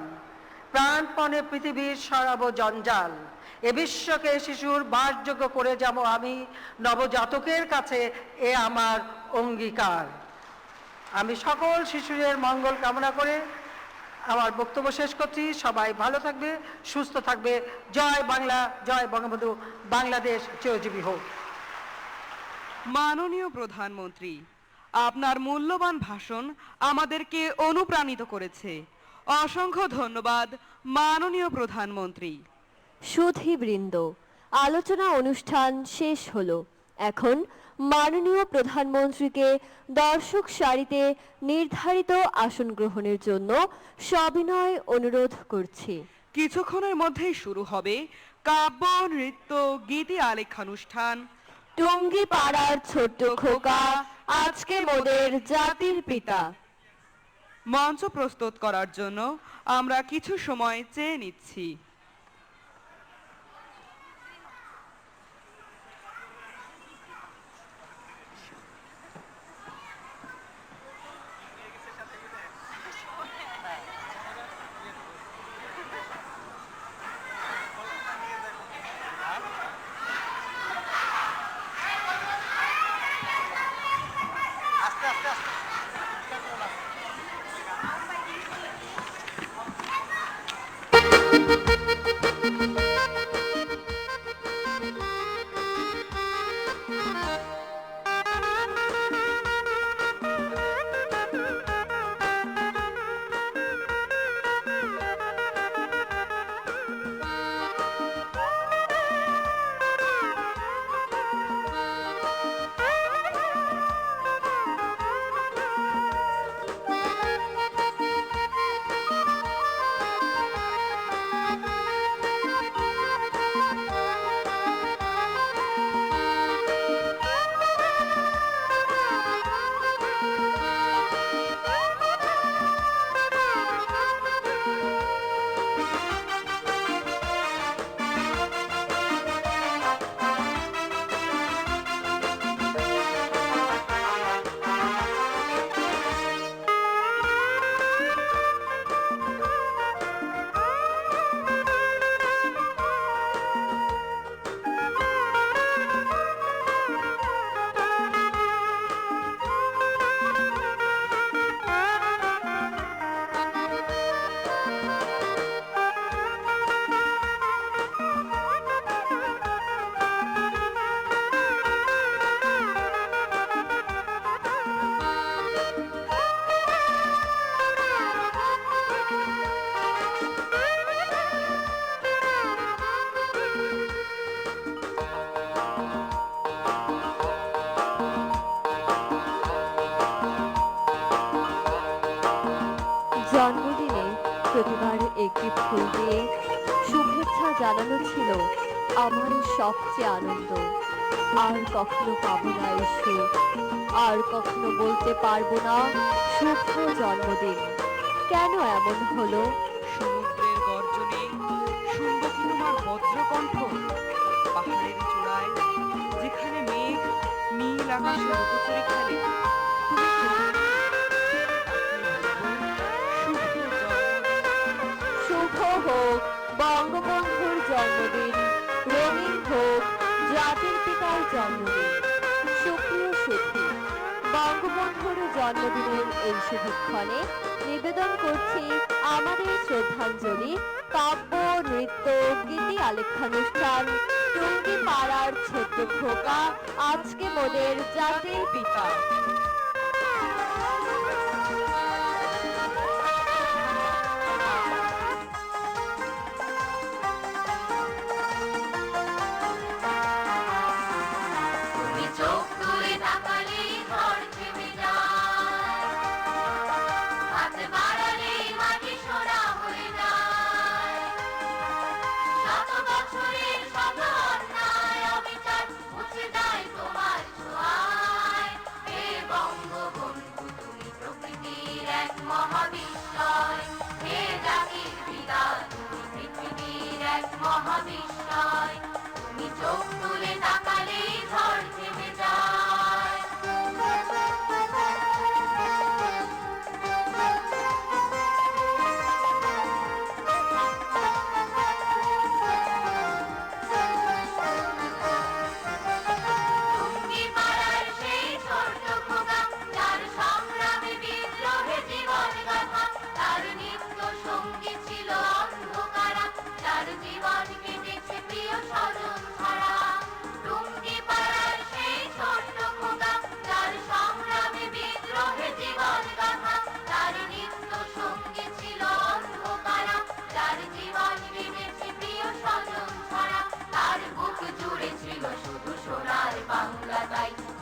প্রাণপণে পৃথিবীর সরাব জঞ্জাল, এ বিশ্বকে শিশুর বাসযোগ্য করে যাব আমি, নবজাতকের কাছে এ আমার অঙ্গীকার। আমি সকল শিশুদের মঙ্গল কামনা করে আমার বক্তব্য শেষ করছি। সবাই ভালো থাকবে, সুস্থ থাকবে। জয় বাংলা, জয় বঙ্গবন্ধু, বাংলাদেশ চিরজীবী হোক। মাননীয় প্রধানমন্ত্রী, আপনার মূল্যবান ভাষণ আমাদেরকে অনুপ্রাণিত করেছে। অসংখ্য ধন্যবাদ মাননীয় প্রধানমন্ত্রী। সুধীবৃন্দ, আলোচনা অনুষ্ঠান শেষ হলো। এখন মাননীয় প্রধানমন্ত্রীকে দর্শক সারিতে নির্ধারিত আসন গ্রহণের জন্য সবিনয় অনুরোধ করছি। কিছুক্ষণের মধ্যেই শুরু হবে কাব্য, নৃত্য, গীতি আলেখ্যানুষ্ঠান টুঙ্গি পাড়ার ছোট্ট খোকা আজকে মোদের জাতির পিতা। মঞ্চ প্রস্তুত করার জন্য আমরা কিছু সময় চেয়ে নিচ্ছি। জানানো ছিল আমার সবচেয়ে আনন্দ। আর কখনো পাবো না এই সুখ, আর কখনো বলতে পারবো না শুভ জন্মদিন। কেন এমন হলো? সমুদ্রের গর্জনে শুনবো কি তোমার বজ্রকণ্ঠ? পাহাড়ের চূড়ায় যেখানে মেঘ নীল আকাশে লুকোচুরি খেলে, তুমি শুভ হোক বঙ্গবন্ধুর জন্মদিন, রঙিন হোক জাতির পিতার জন্মদিন। সুপ্রিয় সুধী, বঙ্গবন্ধুর জন্মদিনের এই শুভক্ষণে নিবেদন করছি আমাদের শ্রদ্ধাঞ্জলি কাব্য, নৃত্য, গীতি আলেখ্যানুষ্ঠান টুঙ্গি পাড়ার ছোট্ট খোকা আজকে মোদের জাতির পিতা।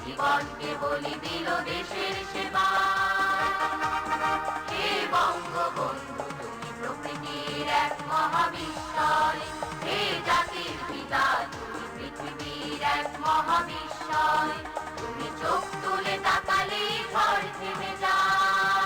জীবনকে বলি দিল দেশের সেবা। হে বঙ্গবন্ধু তুমি প্রকৃতির এক মহাবিস্ময়, হে জাতির পিতা তুমি পৃথিবীর এক মহাবিস্ময়। তুমি চোখ তুলে তাকালে ঝড় থেমে যায়।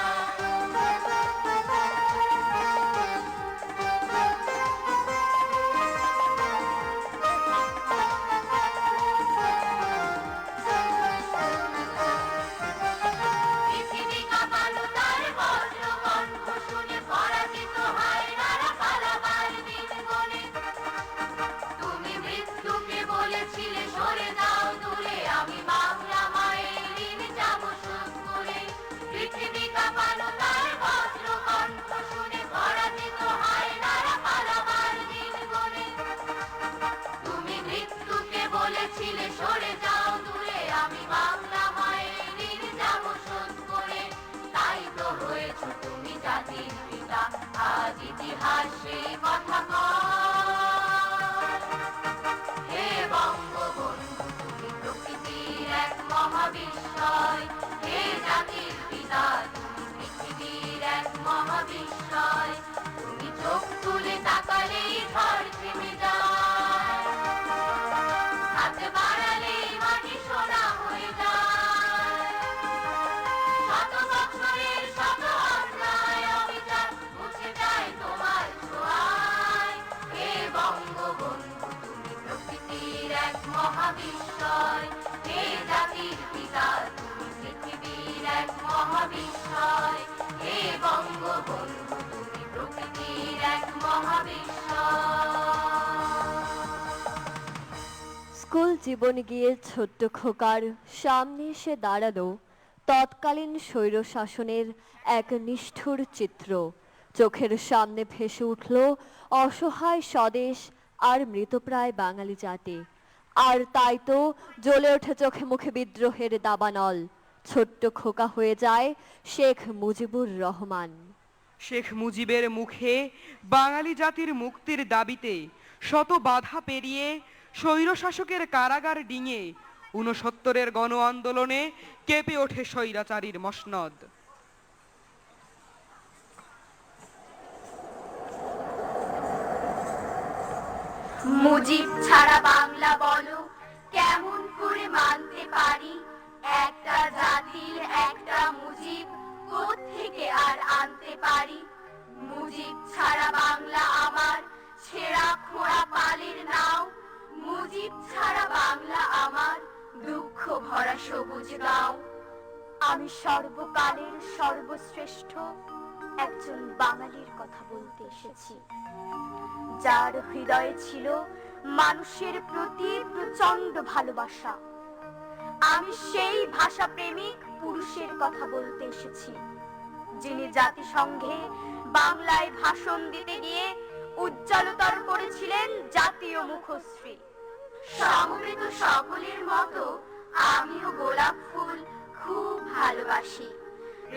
আজ ইতিহাসে কথা হে বঙ্গবন্ধু তুমি প্রকৃতির এক মহাবিস্ময়, হে জাতির পিতা তুমি পৃথিবীর এক মহাবিস্ময়। তুমি চোখ তুলে তাকালে ঝড় থেমে যায়, হাত বাড়ালে মাটি সোনা হয়ে যায়। শত বছরের শত অন্যায় অবিচার মুছে যায় তোমার ছোঁয়ায়। হে বঙ্গবন্ধু তুমি প্রকৃতির এক মহাবিস্ময়, হে জাতির পিতা তুমি পৃথিবীর এক মহাবিস্ময়। হে বঙ্গবন্ধু তুমি প্রকৃতির এক মহাবিস্ময়। স্কুল জীবনে গিয়ে ছোট্ট খোকার সামনে এসে দাঁড়ালো তৎকালীন স্বৈর শাসনের এক নিষ্ঠুর চিত্র। চোখের সামনে ভেসে উঠল অসহায় স্বদেশ আর মৃতপ্রায় বাঙালি জাতি। আর তাই তো জ্বলে ওঠে চোখে মুখে বিদ্রোহের দাবানল। ছোট্ট খোকা হয়ে যায় শেখ মুজিবুর রহমান। শেখ মুজিবের মুখে বাঙালি জাতির মুক্তির দাবিতে শত বাধা পেরিয়ে স্বৈরশাসকের কারাগার ডিঙে ৬৯-এর গণ আন্দোলনে কেঁপে ওঠে স্বৈরাচারীর মসনদ। মুজিব ছাড়া বাংলা বলো কেমন করে মানতে পারি? একটা জাতির একটা মুজিব কোত্থেকে আর আনতে পারি? মুজিব ছাড়া বাংলা আমার ছেঁড়া খোঁড়া পালের নাও, মুজিব ছাড়া বাংলা আমার দুঃখ ভরা সবুজ গাঁও। আমি সর্বকালের সর্বশ্রেষ্ঠ একজন বাঙালির কথা বলতে এসেছি, যার হৃদয়ে ছিল মানুষের প্রতি প্রচন্ড ভালোবাসা। আমি সেই ভাষা প্রেমিক পুরুষের কথা বলতে এসেছি, যিনি জাতিসংঘে বাংলায় ভাষণ দিতে গিয়ে উজ্জ্বলতর করেছিলেন জাতীয় মুখশ্রী। সমবেত সকলের মতো আমিও গোলাপ ফুল খুব ভালোবাসি।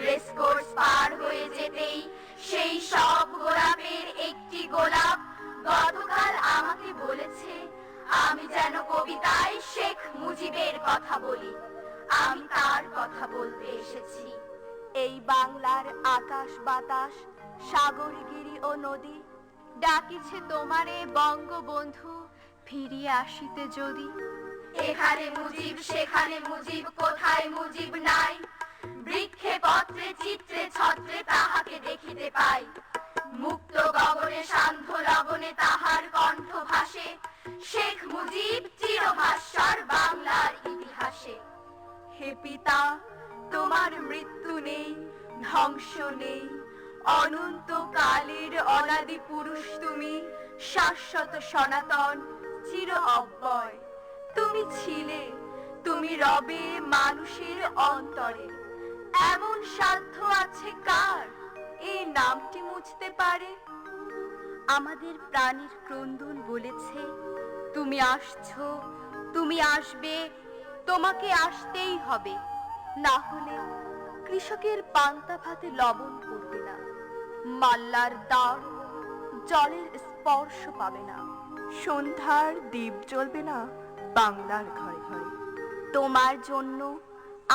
রেসকোর্স পার হয়ে যেতেই সেই সব গোলাপের একটি গোলাপ গতকাল আমাকে বলেছে আমি যেন কবিতায় শেখ মুজিবের কথা বলি। আমি তার কথা বলতে এসেছি। এই বাংলার আকাশ বাতাস, সাগর গিরি ও নদী ডাকিছে তোমারে বঙ্গবন্ধু, ফিরিয়ে আসিতে যদি। এখানে মুজিব সেখানে মুজিব, কোথায় মুজিব নাই? বৃক্ষে পত্রে চিত্রে ছত্রে তাহাকে দেখিতে পাই। মুক্ত গগনে সান্ধ্য লগনে তাহার কণ্ঠ ভাসে, শেখ মুজিব চিরভাস্বর বাংলার ইতিহাসে। হে পিতা, তোমার মৃত্যু নেই, ধ্বংস নেই, অনন্ত কালের অনাদি পুরুষ তুমি, শাশ্বত সনাতন চির অব্যয়। তুমি ছিলে, তুমি রবে মানুষের অন্তরে। এমন সাধ্য আছে কার এই নামটি মুছতে পারে? আমাদের প্রাণীর ক্রন্দন বলেছে তুমি আসছো, তুমি আসবে, তোমাকে আসতেই হবে, না হলে কৃষকের পান্তা ভাতে লবণ পড়বে না, মাল্লার দাঁড় জলের স্পর্শ পাবে না, সন্ধ্যার দীপ জ্বলবে না বাংলার ঘরে ঘরে। তোমার জন্য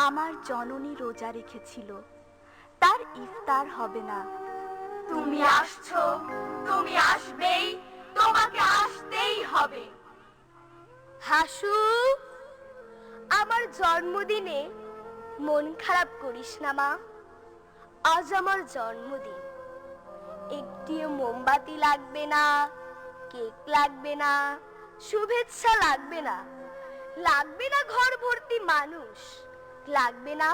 আমার জননী রোজা রেখেছিল, তার ইফতার হবে না। তুমি আসছো, তুমি আসবেই, তোমাকে আসতেই হবে। হাসু, আমার জন্মদিনে মন খারাপ করিস না মা। আজ আমার জন্মদিন, একটিও মোমবাতি লাগবে না, কেক লাগবে না, শুভেচ্ছা লাগবে না, লাগবে না ঘর ভর্তি মানুষ, লাগবে না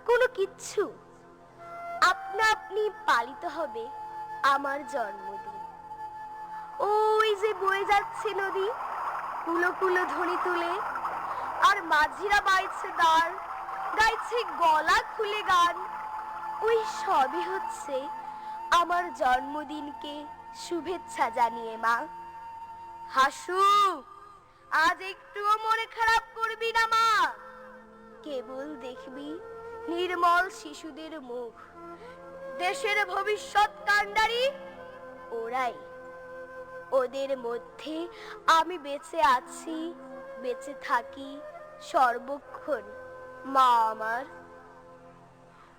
কোনো কিচ্ছু। আপনা আপনি পালিত হবে আমার জন্মদিন। ওই যে বয়ে যাচ্ছে নদী, কুলো কুলো ধ্বনি তুলে, আর মাঝিরা বাইছে দাঁড়, গাইছে গলা খুলে গান। ওই সবই হচ্ছে আমার জন্মদিনকে শুভেচ্ছা জানিয়ে মা। হাসু, আজ একটুও মনে খারাপ করবি না মা। কেবল দেখবি নির্মল শিশুদের মুখ, দেশের ভবিষ্যৎ কাণ্ডারি ওরাই। ওদের মধ্যে আমি বেঁচে আছি, বেঁচে থাকি সর্বক্ষণ মা আমার।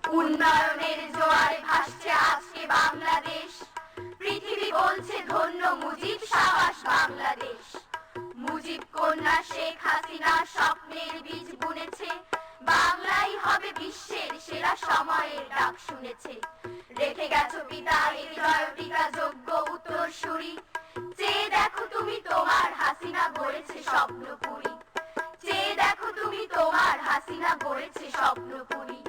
উন্নয়নের জোয়ারে ভাসছে আজকে বাংলাদেশ, পৃথিবী বলছে ধন্য মুজিব, সাবাস বাংলাদেশ। মুজিব কন্যা শেখ হাসিনা স্বপ্নের বীজ বুনেছে, বাংলাই হবে বিশ্বের সেরা, সময়ের ডাক শুনেছে। রেখে গেছো পিতা হৃদয়টিকা যোগ্য উত্তরসূরি, চেয়ে দেখো তুমি তোমার হাসিনা গড়েছে স্বপ্নপুরী। চেয়ে দেখো তুমি তোমার হাসিনা গড়েছে স্বপ্নপুরী।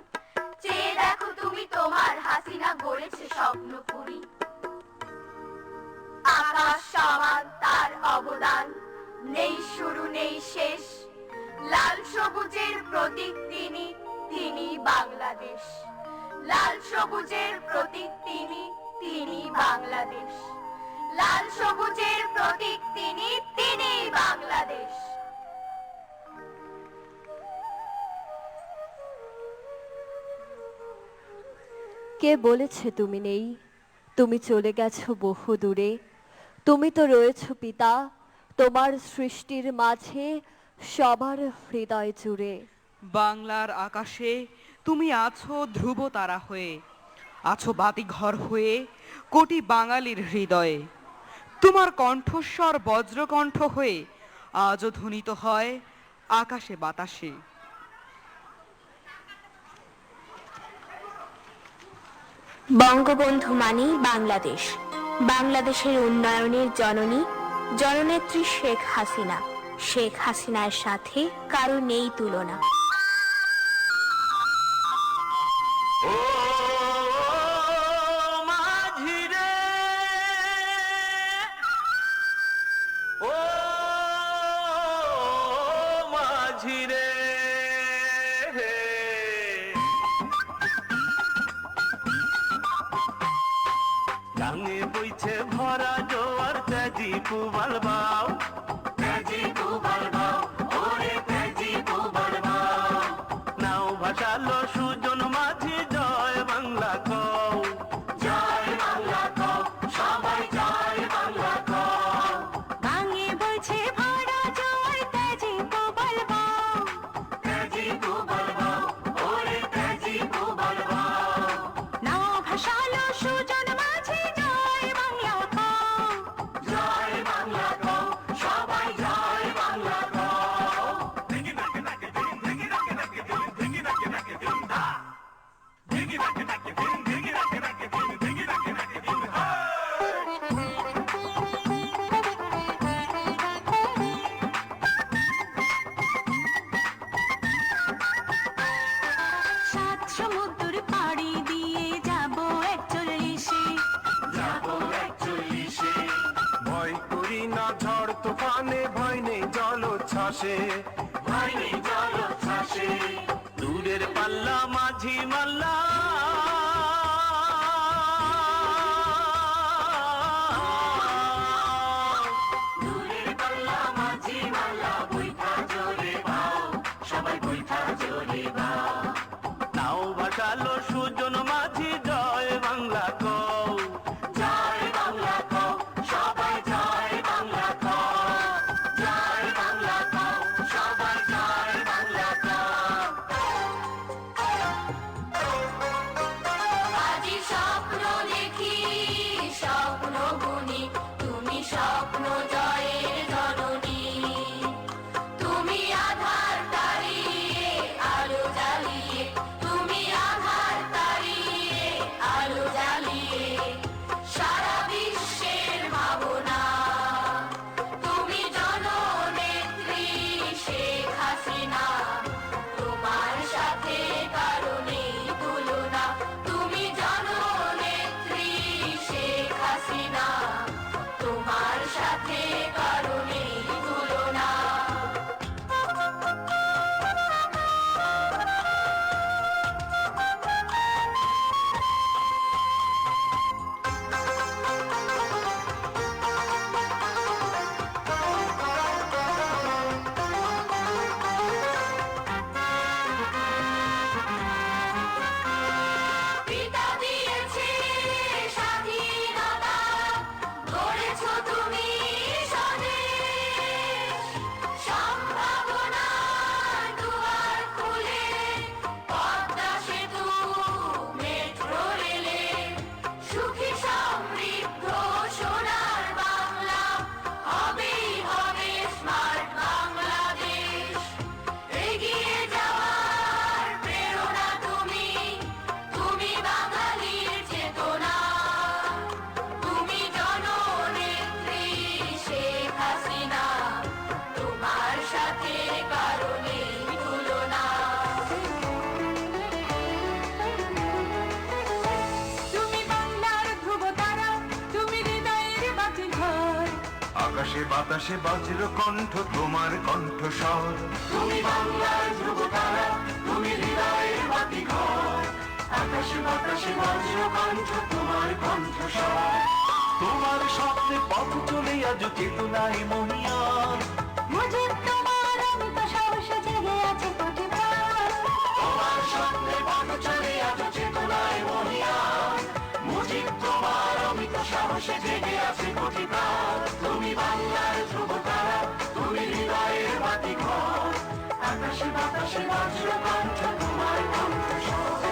চেয়ে দেখো তুমি তোমার হাসিনা গড়েছে স্বপ্নপুরী। আকাশ সমান তার অবদান, নেই শুরু নেই শেষ। লাল সবুজের প্রতীক তিনি, তিনি বাংলাদেশ। লাল সবুজের প্রতীক তিনি, তিনি বাংলাদেশ। লাল সবুজের প্রতীক তিনি, তিনি বাংলাদেশ। কে বলেছে তুমি নেই? তুমি চলে গেছো বহু দূরে। তুমি তো রয়েছো পিতা, তোমার সৃষ্টির মাঝে সবার হৃদয় জুড়ে। বাংলার আকাশে তুমি আছো ধ্রুব তারা হয়ে, আছো বাতিঘর হয়ে কোটি বাঙালির হৃদয়ে। তোমার কণ্ঠস্বর বজ্রকণ্ঠ হয়ে আজও ধ্বনিত হয় আকাশে বাতাসে। বঙ্গবন্ধু মানেই বাংলাদেশ, বাংলাদেশের উন্নয়নের জননী জননেত্রী শেখ হাসিনা। শেখ হাসিনার সাথে কারো নেই তুলনা। গাঙে বইছে ভরা জোয়ার তেজি কুবাল বাও, তেজি কুবাল বাও, ওরে তেজি কুবাল বাও। নাও ভাসালো সুজন মাঝি জয় বাংলা কও, জয় বাংলা কও, সবাই জয় বাংলা কও। গাঙে বইছে ভরা জোয়ার তেজি কুবাল বাও, তেজি কুবাল বাও, ওরে তেজি কুবাল বাও। নাও ভাসালো সুজন মাঝি জয় বাংলা কও, জয় বাংলা কও, সবাই জয় বাংলা কও। সাত সমুদ্র পাড়ি দিয়ে যাব ৪১-এ, যাব ৪১-এ। ভয় করি না ঝড় তুফানে, ভয় নেই জলোচ্ছ্বাসে, ভয় নেই জলোচ্ছ্বাসে। দূরের পাল্লা মাঝি মাল্লা, দূরের পাল্লা মাঝি মাল্লা, বৈঠা জোরে বাও, সবাই বৈঠা জোরে বাও। নাও ভাসালো সুজন মাঝি জয় বাংলা কও, জয় বাংলা কও, সবাই জয় বাংলা কও, জয় বাংলা কও, সবাই জয় বাংলা কও। আজি স্বপ্ন দেখি, স্বপ্ন বুনি, তুমি স্বপ্ন জয়ের জননী। তুমি আধার তাড়িয়ে আলো জ্বালিয়ে, তুমি আধার তাড়িয়ে আলো জ্বালিয়ে সারা বিশ্বের ভাবনা। তুমি জননেত্রী শেখ হাসিনা, তোমার সাথে কারো নেই তুলনা। তুমি জননেত্রী শেখ হাসিনা, তোমার সাথে কারো নেই তুলনা। পিতা দিয়েছে স্বাধীনতা, গড়েছ তুমি স্বদেশ। সম্ভাবনার দুয়ার খুলে পদ্মা সেতু, মেট্রো রেলে, সুখী সমৃদ্ধ সোনার বাংলা হবেই হবে স্মার্ট বাংলাদেশ। এগিয়ে যাওয়ার প্রেরণা তুমি, তুমি বাঙালির চেতনা। তুমি জননেত্রী শেখ হাসিনা, তোমার সাথে কারো নেই তুলনা। তুমি বাংলার ধ্রুবতারা, তুমি হৃদয়ের বাতি ঘর। আকাশে বাতাসে বজ্র কণ্ঠ, তোমার কণ্ঠস্বর। তুমি বাংলার ধ্রুবতারা, তুমি হৃদয়ের বাতি ঘর। আকাশে বাতাসে বজ্র কণ্ঠ, তোমার কণ্ঠস্বর। তোমার স্বপ্নে পথ চলে আজ চেতনায় মহিয়ান। মুজিব তোমার অমিত সাহসে জেগে আছে কোটি প্রাণ। তোমার স্বপ্নে পথ চলে আজ চেতনায় মহিয়ান। মুজিব তোমার অমিত সাহসে জেগে আছে কোটি প্রাণ। তুমি বাংলার ধ্রুবতারা, তুমি হৃদয়ের বাতি ঘর। আকাশে বাতাসে বজ্র কণ্ঠ, তোমার কণ্ঠস্বর।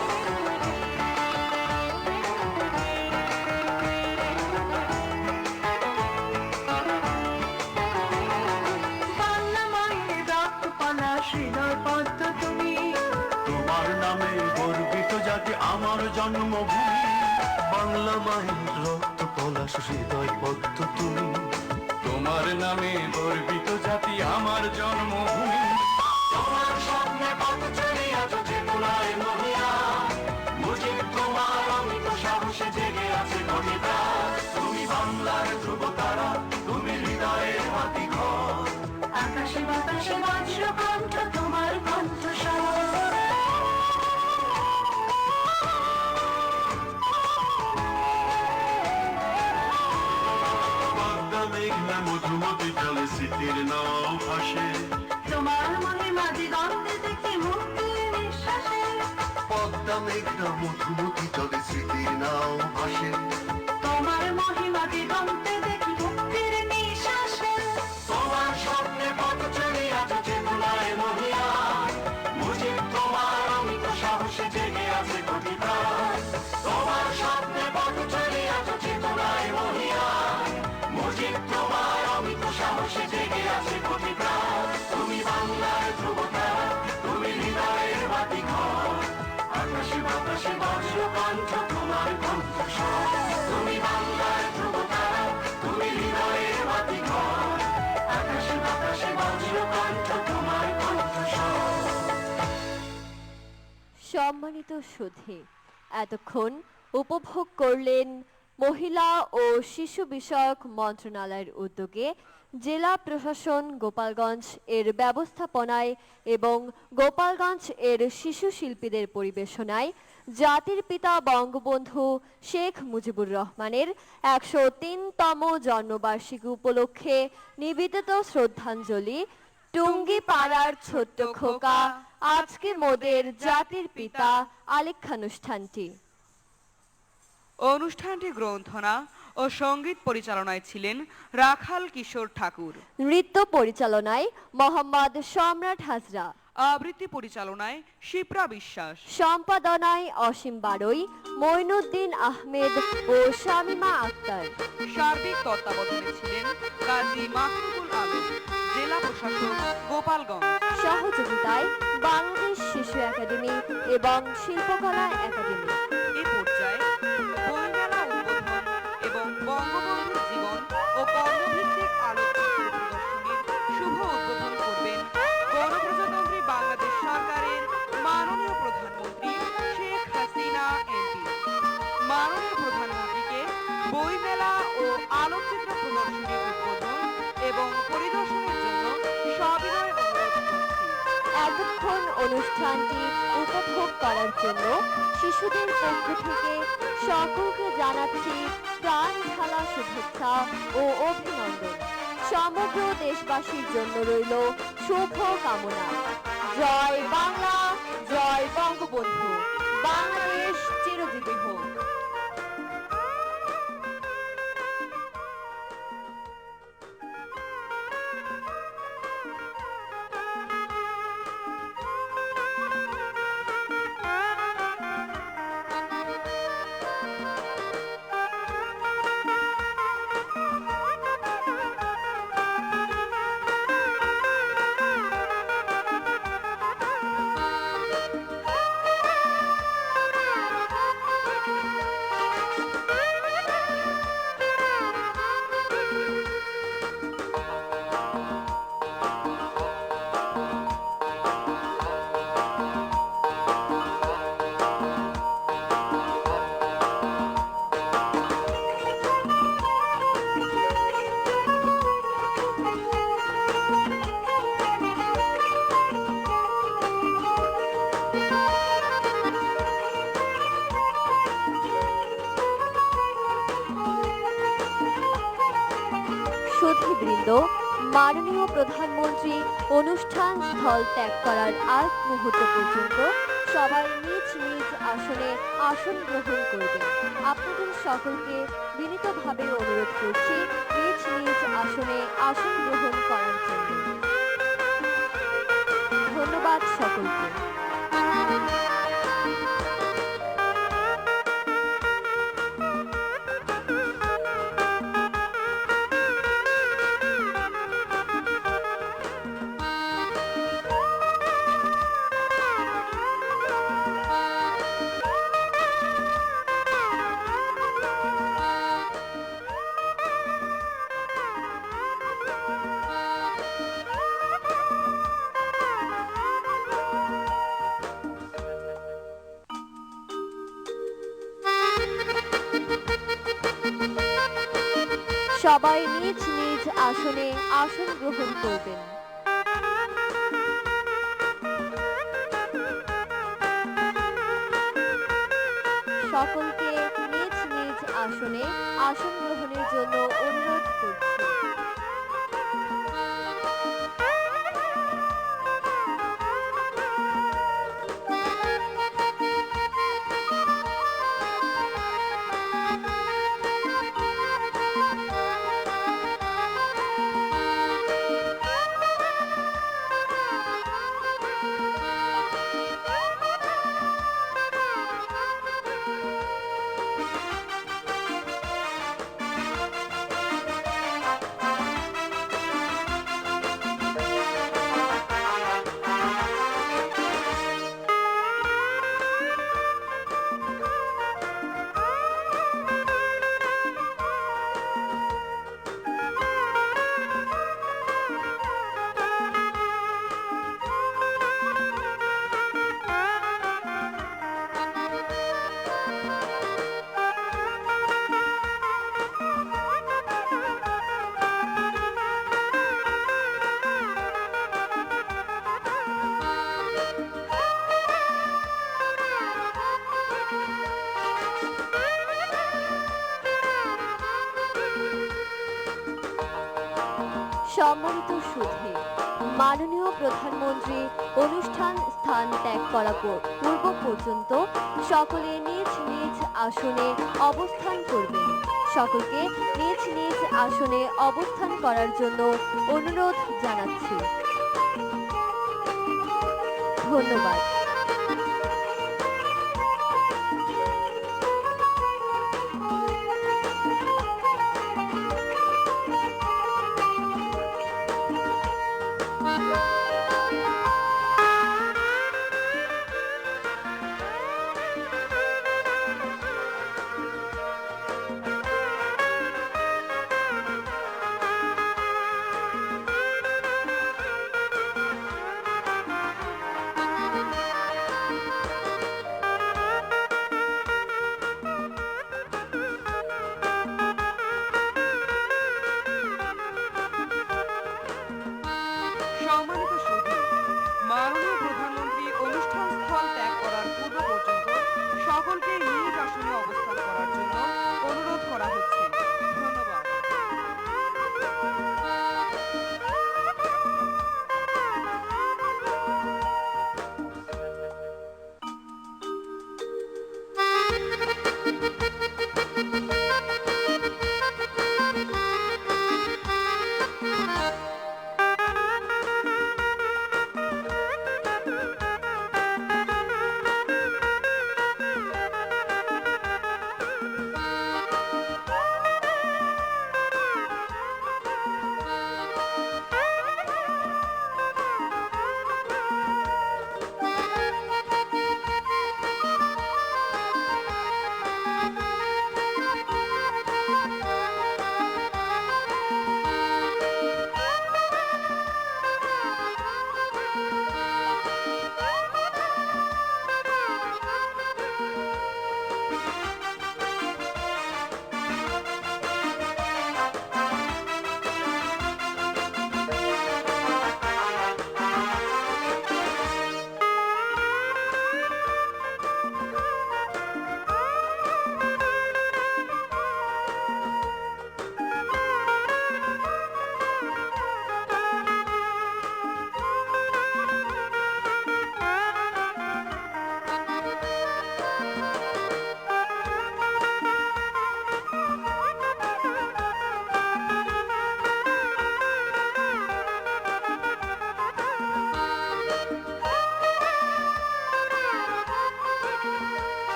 হৃদয় পদ্ম তুমি, তোমার নামে গর্বিত জাতি আমার জন্মভূমি, বাংলা মায়ের রক্ত পলাশ হৃদয় পদ্ম তুমি, তোমার নামে গর্বিত জাতি আমার জন্মভূমি। তোমার স্বপ্নে পথ চলে আছো চেতনায় মহিয়া, মুজিব তোমার অমিত সাহসে জেগে আছে কোটি প্রাণ, তুমি বাংলার ধ্রুব তারা, তুমি হৃদয়ের মাটি ঘর, আকাশে বাতাসে বজ্র কণ্ঠ তোমার কণ্ঠস্বর। পদ্মা মেঘনা মধুমতি জলে স্মৃতির নাও ভাসে, তোমার মহিমা দিগন্তে দেখি মুক্তির নিঃশ্বাসে, পদ্মা মেঘনা মধুমতি জলে স্মৃতির নাও ভাসে, তোমার মহিমা দিগন্তে দেখি মুক্তির নিঃশ্বাসে। তোমার স্বপ্নে পথ চলে আছো চেতনায় মহিয়া, মুজিব তোমার অমিত সাহসে জেগে আছে কোটি প্রাণ, তোমার স্বপ্নে পথ চলে আছো চেতনায় মহিয়া, মুজিব তোমার অমিত সাহসে জেগে আছে কোটি প্রাণ, তুমি বাংলার ধ্রুব তারা, তুমি হৃদয়ের বাতি ঘর, আকাশে বাতাসে বজ্র কণ্ঠ তোমার কণ্ঠস্বর, তুমি বাংলার ধ্রুব তারা, তুমি হৃদয়ের বাতি ঘর, আকাশে বাতাসে বজ্র কণ্ঠ তোমার কণ্ঠস্বর। সম্মানিত সুধী, এতক্ষণ উপভোগ করলেন মহিলা ও শিশু বিষয়ক মন্ত্রণালয়ের উদ্যোগে জেলা প্রশাসন গোপালগঞ্জ এর ব্যবস্থাপনায় এবং গোপালগঞ্জ এর শিশু শিল্পীদের পরিবেশনায় জাতির পিতা বঙ্গবন্ধু শেখ মুজিবুর রহমানের ১০৩তম জন্মবার্ষিকী উপলক্ষে নিবেদিত শ্রদ্ধাঞ্জলি টুঙ্গিপাড়ার ছোট্ট খোকা আজকে মোদের জাতির পিতা আলেখ্যানুষ্ঠানটি। অনুষ্ঠানটি গ্রন্থনা ও সঙ্গীত পরিচালনায় ছিলেন রাখাল কিশোর ঠাকুর, নৃত্য পরিচালনায় মোহাম্মদ সম্রাট হাজরা, আবৃত্তি পরিচালনায় শিপ্রা বিশ্বাস, সম্পাদনায় অসীম বারৈ, মঈনুদ্দিন আহমেদ ও শামিমা আক্তার। সার্বিক তত্ত্বাবধানে ছিলেন কাজী মাহমুদুল আলম, জেলা প্রশাসক গোপালগঞ্জ। সহযোগিতায় বাংলাদেশ শিশু একাডেমি এবং শিল্পকলা একাডেমি। এ পর্যায়ে বইমেলা উদ্বোধন এবং বঙ্গবন্ধুর জীবন ও কর্মভিত্তিক আলোকচিত্র প্রদর্শনীর শুভ উদ্বোধন করবেন গণপ্রজাতন্ত্রী বাংলাদেশ সরকারের মাননীয় প্রধানমন্ত্রী শেখ হাসিনা এমপি। মাননীয় প্রধানমন্ত্রীকে বইমেলা ও আলোকচিত্র প্রদর্শনীর উদ্বোধন এবং পরিদর্শনের জন্য সবিনয় অনুরোধ করছি। এতক্ষণ অনুষ্ঠানটি উপভোগ করার জন্য শিশুদের পক্ষ থেকে সকলকে জানাচ্ছি প্রাণ ঢালা শুভেচ্ছা ও অভিনন্দন। সমগ্র দেশবাসীর জন্য রইল শুভ কামনা। জয় বাংলা, জয় বঙ্গবন্ধু, বাংলাদেশ চিরজীবী হোক। সুধীবৃন্দ, মাননীয় প্রধানমন্ত্রী অনুষ্ঠান স্থল ত্যাগ করার আগ মুহূর্ত পর্যন্ত সবাই নিজ নিজ আসনে আসন গ্রহণ করবেন। আপনাদের সকলকে বিনীতভাবে অনুরোধ করছি নিজ নিজ আসনে আসন গ্রহণ করার জন্য। ধন্যবাদ সকলকে। সবাই নিজ নিজ আসনে আসন গ্রহণ করবেন। সকলকে নিজ নিজ আসনে আসন গ্রহণের জন্য অনুরোধ করছি। সম্মানিত সুধী, মাননীয় প্রধানমন্ত্রী অনুষ্ঠান স্থান ত্যাগ করা পূর্ব পর্যন্ত সকলে নিজ নিজ আসনে অবস্থান করবেন। সকলকে নিজ নিজ আসনে অবস্থান করার জন্য অনুরোধ জানাচ্ছি। ধন্যবাদ।